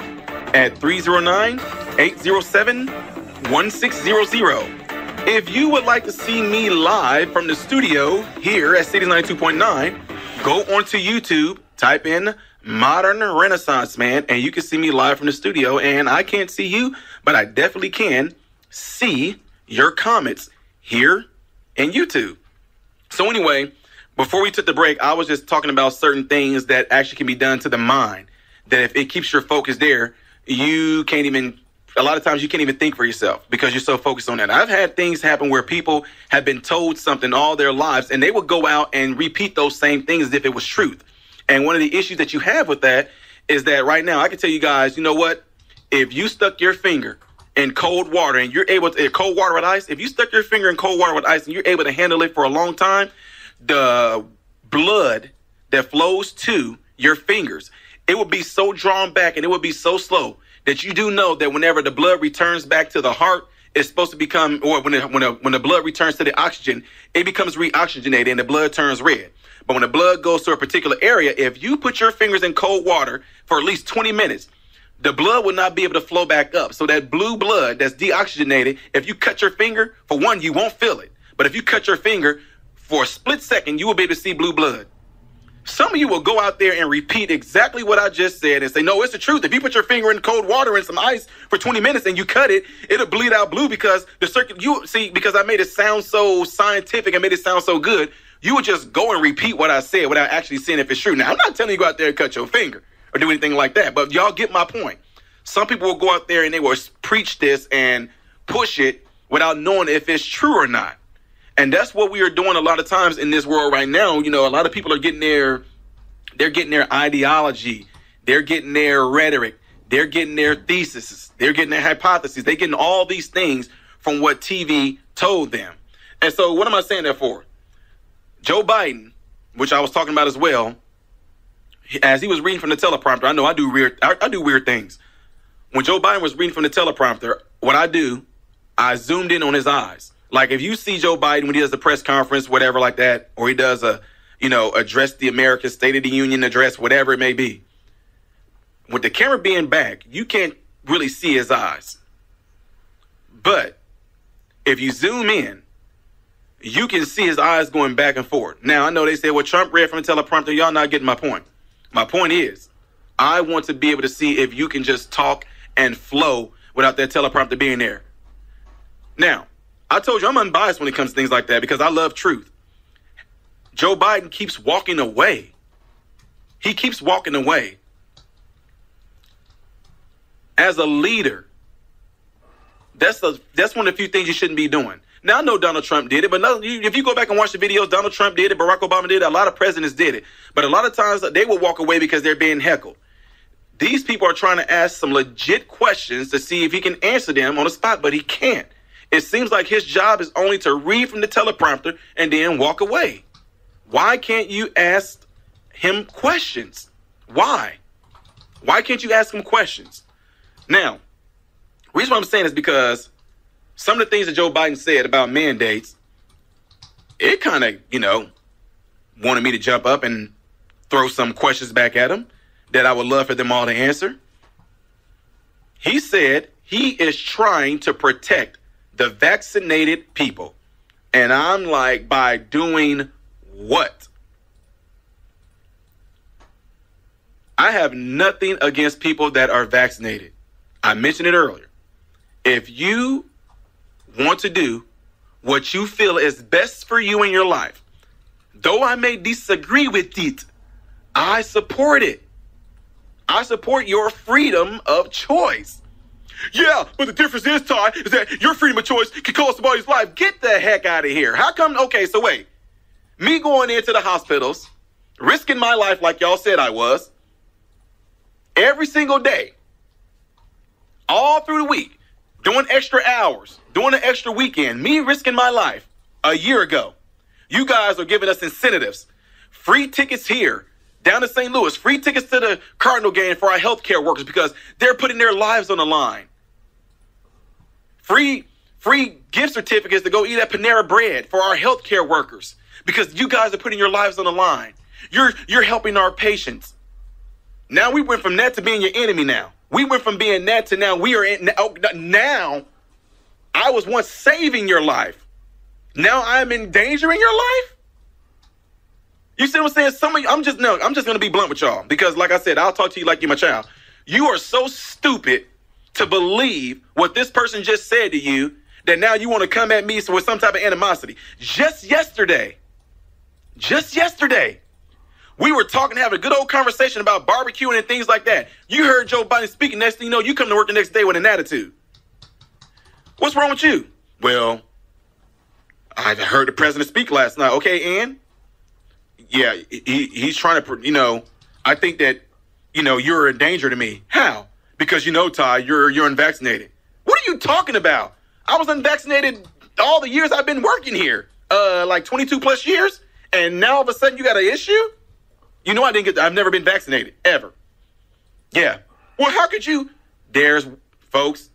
at 309-807-1600. If you would like to see me live from the studio here at Cities 92.9, go onto YouTube, type in Modern Renaissance Man, and you can see me live from the studio. And I can't see you, but I definitely can see your comments here and YouTube. So anyway, before we took the break, I was just talking about certain things that actually can be done to the mind, that if it keeps your focus there, you can't even, a lot of times you can't even think for yourself because you're so focused on that. I've had things happen where people have been told something all their lives and they would go out and repeat those same things as if it was truth. And one of the issues that you have with that is that right now, I can tell you guys, you know what? If you stuck your finger in cold water and you're able to, cold water with ice, if you stuck your finger in cold water with ice and you're able to handle it for a long time, the blood that flows to your fingers, it will be so drawn back and it will be so slow that you do know that whenever the blood returns back to the heart, it's supposed to become, or when the blood returns to the oxygen, it becomes reoxygenated and the blood turns red. But when the blood goes to a particular area, if you put your fingers in cold water for at least 20 minutes, the blood will not be able to flow back up. So that blue blood that's deoxygenated, if you cut your finger, for one, you won't feel it. But if you cut your finger for a split second, you will be able to see blue blood. Some of you will go out there and repeat exactly what I just said and say, no, it's the truth. If you put your finger in cold water and some ice for 20 minutes and you cut it, it'll bleed out blue because the circuit, you see, because I made it sound so scientific, I made it sound so good, you would just go and repeat what I said without actually seeing if it's true. Now, I'm not telling you to go out there and cut your finger or do anything like that, but y'all get my point. Some people will go out there and they will preach this and push it without knowing if it's true or not. And that's what we are doing a lot of times in this world right now. You know, a lot of people are getting their ideology, they're getting their rhetoric, they're getting their theses, they're getting their hypotheses, they're getting all these things from what TV told them. And so what am I saying that for? Joe Biden, which I was talking about as well, as he was reading from the teleprompter, I know I do weird things. When Joe Biden was reading from the teleprompter, what I zoomed in on his eyes. Like if you see Joe Biden when he does a press conference, whatever like that, or he does address the American State of the Union address, whatever it may be. With the camera being back, you can't really see his eyes. But if you zoom in, you can see his eyes going back and forth. Now, I know they say, well, Trump read from the teleprompter. Y'all not getting my point. My point is, I want to be able to see if you can just talk and flow without that teleprompter being there. Now, I told you I'm unbiased when it comes to things like that because I love truth. Joe Biden keeps walking away. He keeps walking away. As a leader, that's one of the few things you shouldn't be doing. Now, I know Donald Trump did it, but if you go back and watch the videos, Donald Trump did it, Barack Obama did it, a lot of presidents did it. But a lot of times they will walk away because they're being heckled. These people are trying to ask some legit questions to see if he can answer them on the spot, but he can't. It seems like his job is only to read from the teleprompter and then walk away. Why can't you ask him questions? Why? Why can't you ask him questions? Now, the reason why I'm saying is because some of the things that Joe Biden said about mandates, it kind of, wanted me to jump up and throw some questions back at him that I would love for them all to answer. He said he is trying to protect the vaccinated people. And I'm like, by doing what? I have nothing against people that are vaccinated. I mentioned it earlier. If you want to do what you feel is best for you in your life, though I may disagree with it, I support it. I support your freedom of choice. Yeah, but the difference is, Ty, is that your freedom of choice can cost somebody's life. Get the heck out of here. How come? Okay, so wait. Me going into the hospitals, risking my life like y'all said I was, every single day, all through the week, doing extra hours, doing an extra weekend, me risking my life a year ago. You guys are giving us incentives. Free tickets here, down to St. Louis, free tickets to the Cardinal game for our healthcare workers because they're putting their lives on the line. Free gift certificates to go eat at Panera Bread for our healthcare workers because you guys are putting your lives on the line. You're helping our patients. Now we went from that to being your enemy now. We went from being that to now we are in. Now I was once saving your life. Now I'm endangering your life. You see what I'm saying? Some of you, I'm just going to be blunt with y'all because like I said, I'll talk to you like you're my child. You are so stupid to believe what this person just said to you that now you want to come at me with some type of animosity. Just yesterday, we were talking, having a good old conversation about barbecuing and things like that. You heard Joe Biden speaking. Next thing you know, you come to work the next day with an attitude. What's wrong with you? Well, I heard the president speak last night. Okay, and yeah, he's trying to, I think that, you're a danger to me. How? Because, Ty, you're unvaccinated. What are you talking about? I was unvaccinated all the years I've been working here, like 22 plus years. And now all of a sudden you got an issue? I've never been vaccinated, ever. Yeah. Well, how could you? There's, folks,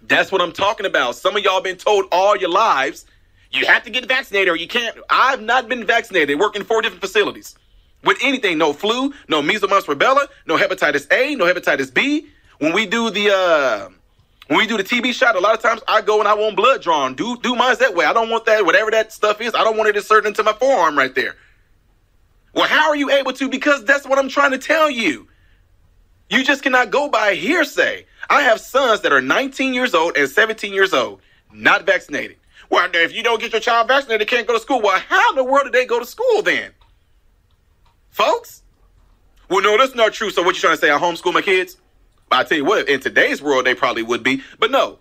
that's what I'm talking about. Some of y'all been told all your lives, you have to get vaccinated or you can't. I've not been vaccinated, working 4 different facilities. With anything, no flu, no measles, mumps, rubella, no hepatitis A, no hepatitis B. When we do the TB shot, a lot of times I go and I want blood drawn. Do mine that way. I don't want that, whatever that stuff is. I don't want it inserted into my forearm right there. Well, how are you able to? Because that's what I'm trying to tell you. You just cannot go by hearsay. I have sons that are 19 years old and 17 years old, not vaccinated. Well, if you don't get your child vaccinated, they can't go to school. Well, how in the world did they go to school then? Folks? Well, no, that's not true. So what you trying to say? I homeschool my kids? I tell you what, in today's world, they probably would be. But no,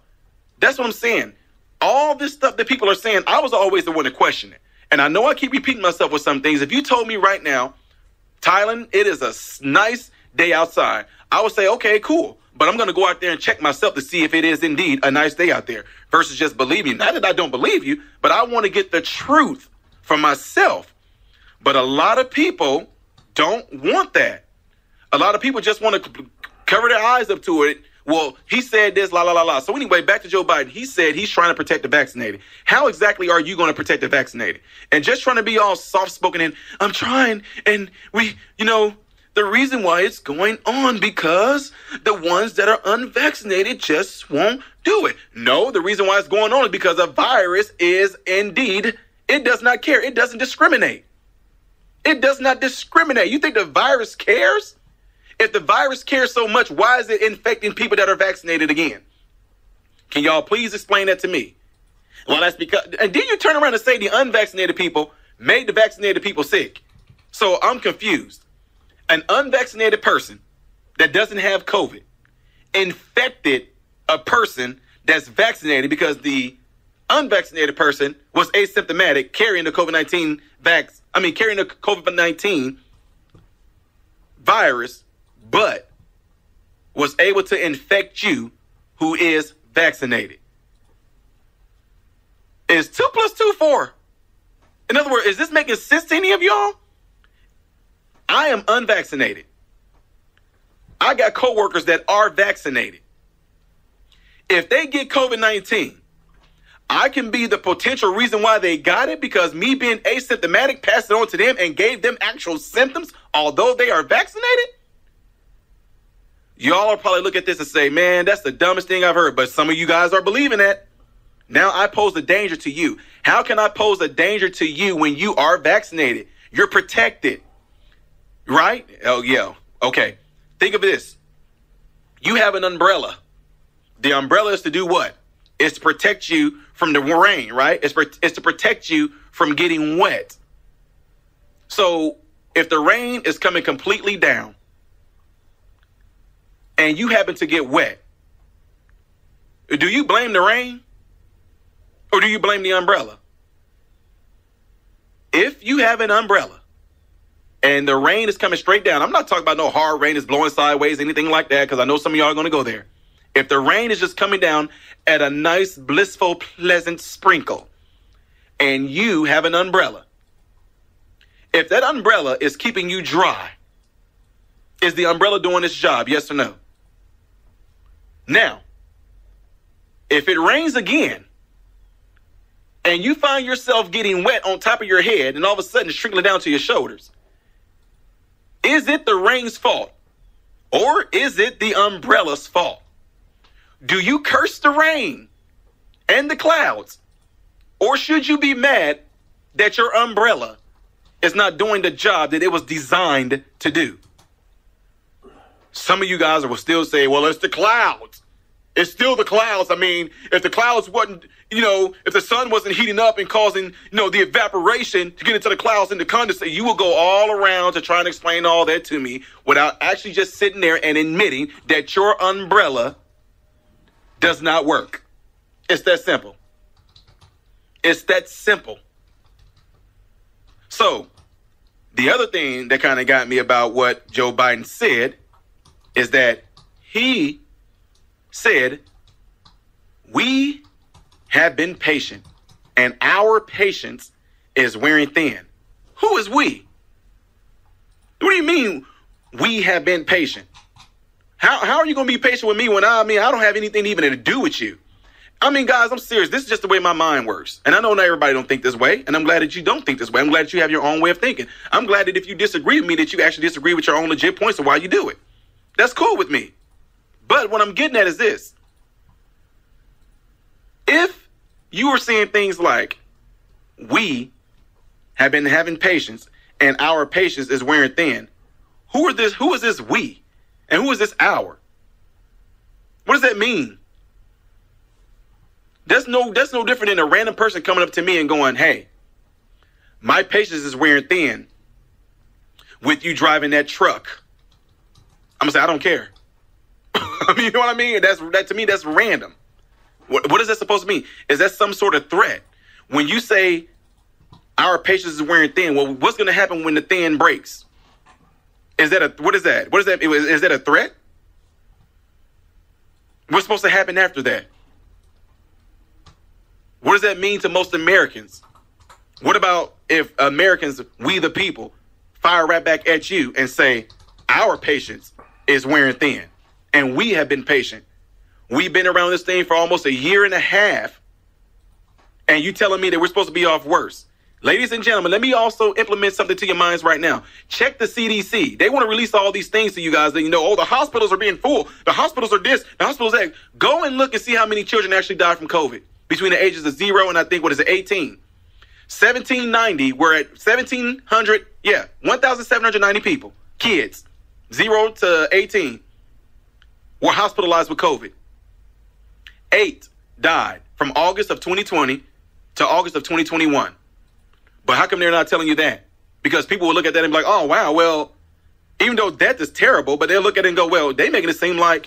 that's what I'm saying. All this stuff that people are saying, I was always the one to question it. And I know I keep repeating myself with some things. If you told me right now, Thailand, it is a nice day outside, I would say, okay, cool. But I'm going to go out there and check myself to see if it is indeed a nice day out there versus just believing you. Not that I don't believe you, but I want to get the truth for myself. But a lot of people don't want that. A lot of people just want to cover their eyes up to it. Well, he said this, la, la, la, la. So anyway, back to Joe Biden. He said he's trying to protect the vaccinated. How exactly are you going to protect the vaccinated? And just trying to be all soft-spoken and I'm trying. And the reason why it's going on because the ones that are unvaccinated just won't do it. No, the reason why it's going on is because a virus is indeed, it does not care. It doesn't discriminate. It does not discriminate. You think the virus cares? If the virus cares so much, why is it infecting people that are vaccinated again? Can y'all please explain that to me? Well, that's because, and then you turn around and say the unvaccinated people made the vaccinated people sick. So I'm confused. An unvaccinated person that doesn't have COVID infected a person that's vaccinated because the unvaccinated person was asymptomatic, carrying the COVID-19 carrying the COVID-19 virus, but was able to infect you who is vaccinated. Is 2 + 2 4? In other words, is this making sense to any of y'all? I am unvaccinated. I got coworkers that are vaccinated. If they get COVID-19, I can be the potential reason why they got it because me being asymptomatic passed it on to them and gave them actual symptoms, although they are vaccinated. Y'all will probably look at this and say, man, that's the dumbest thing I've heard. But some of you guys are believing that. Now I pose a danger to you. How can I pose a danger to you when you are vaccinated? You're protected, right? Oh, yeah. Okay. Think of this. You have an umbrella. The umbrella is to do what? It's to protect you from the rain, right? It's to protect you from getting wet. So if the rain is coming completely down and you happen to get wet, do you blame the rain or do you blame the umbrella? If you have an umbrella and the rain is coming straight down, I'm not talking about no hard rain is blowing sideways, anything like that, because I know some of y'all are going to go there. If the rain is just coming down at a nice, blissful, pleasant sprinkle, and you have an umbrella, if that umbrella is keeping you dry, is the umbrella doing its job? Yes or no? Now, if it rains again, and you find yourself getting wet on top of your head, and all of a sudden it's trickling down to your shoulders, is it the rain's fault? Or is it the umbrella's fault? Do you curse the rain and the clouds? Or should you be mad that your umbrella is not doing the job that it was designed to do? Some of you guys will still say, well, it's the clouds. It's still the clouds. I mean, if the clouds wasn't, if the sun wasn't heating up and causing, the evaporation to get into the clouds and the condensate, you will go all around to try and explain all that to me without actually just sitting there and admitting that your umbrella does not work. It's that simple. It's that simple. So the other thing that kind of got me about what Joe Biden said is that he said, we have been patient and our patience is wearing thin. Who is we? What do you mean we have been patient? How are you going to be patient with me when I don't have anything even to do with you? I mean, guys, I'm serious. This is just the way my mind works. And I know not everybody don't think this way. And I'm glad that you don't think this way. I'm glad that you have your own way of thinking. I'm glad that if you disagree with me, that you actually disagree with your own legit points of why you do it. That's cool with me. But what I'm getting at is this. If you are saying things like, we have been having patience and our patience is wearing thin, who is this we? And who is this our? What does that mean? That's no different than a random person coming up to me and going, hey, my patience is wearing thin with you driving that truck. I'm going to say, I don't care. I mean, you know what I mean? That to me, that's random. What is that supposed to mean? Is that some sort of threat? When you say our patience is wearing thin, well, what's going to happen when the thin breaks? What is that? What is that? Is that a threat? What's supposed to happen after that? What does that mean to most Americans? What about if Americans, we the people, fire right back at you and say, our patience is wearing thin and we have been patient. We've been around this thing for almost a year and a half. And you telling me that we're supposed to be off worse. Ladies and gentlemen, let me also implement something to your minds right now. Check the CDC. They want to release all these things to you guys that, the hospitals are being full. The hospitals are this, the hospitals that. Go and look and see how many children actually died from COVID between the ages of 0 and I think, 18? 1790, we're at 1,790 people, kids, 0 to 18, were hospitalized with COVID. 8 died from August of 2020 to August of 2021. But how come they're not telling you that? Because people will look at that and be like, oh, wow, well, even though death is terrible, but they'll look at it and go, well, they making it seem like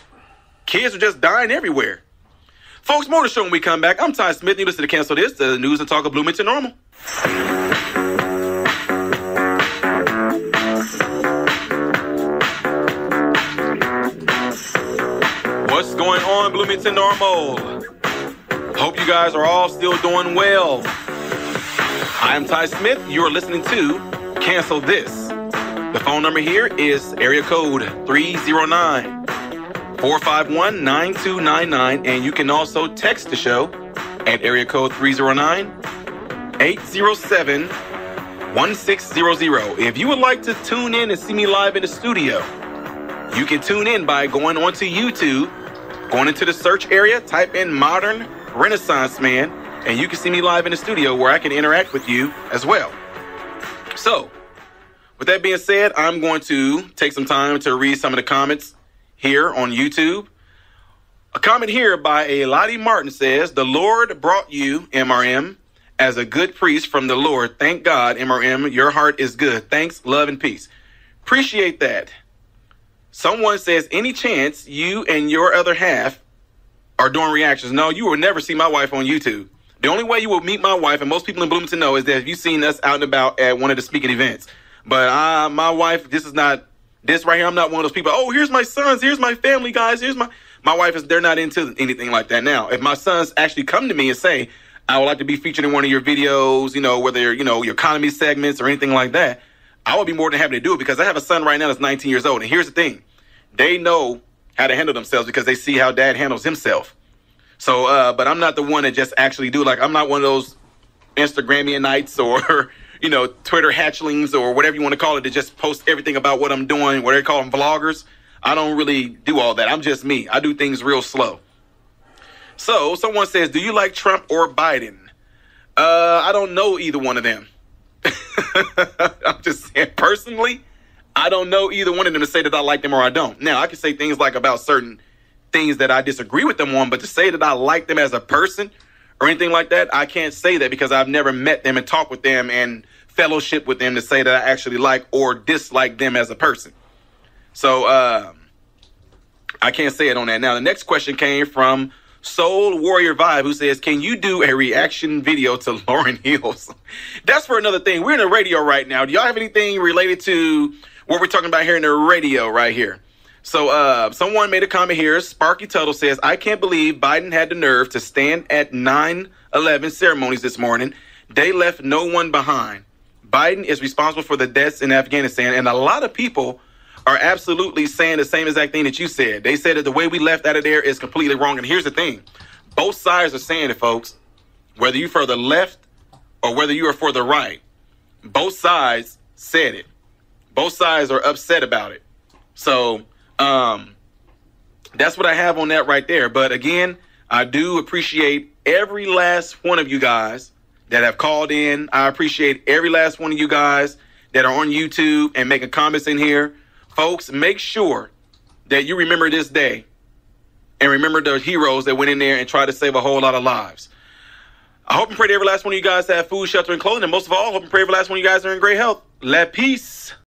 kids are just dying everywhere. Folks, more to show when we come back. I'm Ty Smith. You listen to Cancel This, the news and talk of Bloomington Normal. What's going on, Bloomington Normal? Hope you guys are all still doing well. I'm Ty Smith. You're listening to Cancel This. The phone number here is area code 309-451-9299. And you can also text the show at area code 309-807-1600. If you would like to tune in and see me live in the studio, you can tune in by going onto YouTube, going into the search area, type in Modern Renaissance Man, and you can see me live in the studio where I can interact with you as well. So, with that being said, I'm going to take some time to read some of the comments here on YouTube. A comment here by a Lottie Martin says, the Lord brought you, MRM, as a good priest from the Lord. Thank God, MRM, your heart is good. Thanks, love, and peace. Appreciate that. Someone says, any chance you and your other half are doing reactions? No, you will never see my wife on YouTube. The only way you will meet my wife, and most people in Bloomington know, is that if you've seen us out and about at one of the speaking events. But my wife, this right here, I'm not one of those people, oh, here's my sons, here's my family, guys, my wife they're not into anything like that. Now, if my sons actually come to me and say, I would like to be featured in one of your videos, whether, your economy segments or anything like that, I would be more than happy to do it because I have a son right now that's 19 years old. And here's the thing. They know how to handle themselves because they see how dad handles himself. So, but I'm not the one that just actually do, I'm not one of those Instagramianites or, Twitter hatchlings or whatever you want to call it, that just post everything about what I'm doing, what they call them vloggers. I don't really do all that. I'm just me. I do things real slow. So someone says, do you like Trump or Biden? I don't know either one of them. I'm just saying, personally, I don't know either one of them to say that I like them or I don't. Now, I can say things like about certain things that I disagree with them on, but to say that I like them as a person or anything like that, I can't say that because I've never met them and talked with them and fellowship with them to say that I actually like or dislike them as a person. So I can't say it on that. Now, the next question came from Soul Warrior Vibe, who says, can you do a reaction video to Lauryn Hills? That's for another thing. We're in the radio right now. Do y'all have anything related to what we're talking about here in the radio right here? So someone made a comment here. Sparky Tuttle says, I can't believe Biden had the nerve to stand at 9/11 ceremonies this morning. They left no one behind. Biden is responsible for the deaths in Afghanistan. And a lot of people are absolutely saying the same exact thing that you said. They said that the way we left out of there is completely wrong. And here's the thing. Both sides are saying it, folks. Whether you're for the left or whether you are for the right, both sides said it. Both sides are upset about it. So that's what I have on that right there. But again, I do appreciate every last one of you guys that have called in. I appreciate every last one of you guys that are on YouTube and making comments in here. Folks, make sure that you remember this day and remember the heroes that went in there and tried to save a whole lot of lives. I hope and pray that every last one of you guys have food, shelter, and clothing. And most of all, I hope and pray every last one of you guys are in great health. Let peace.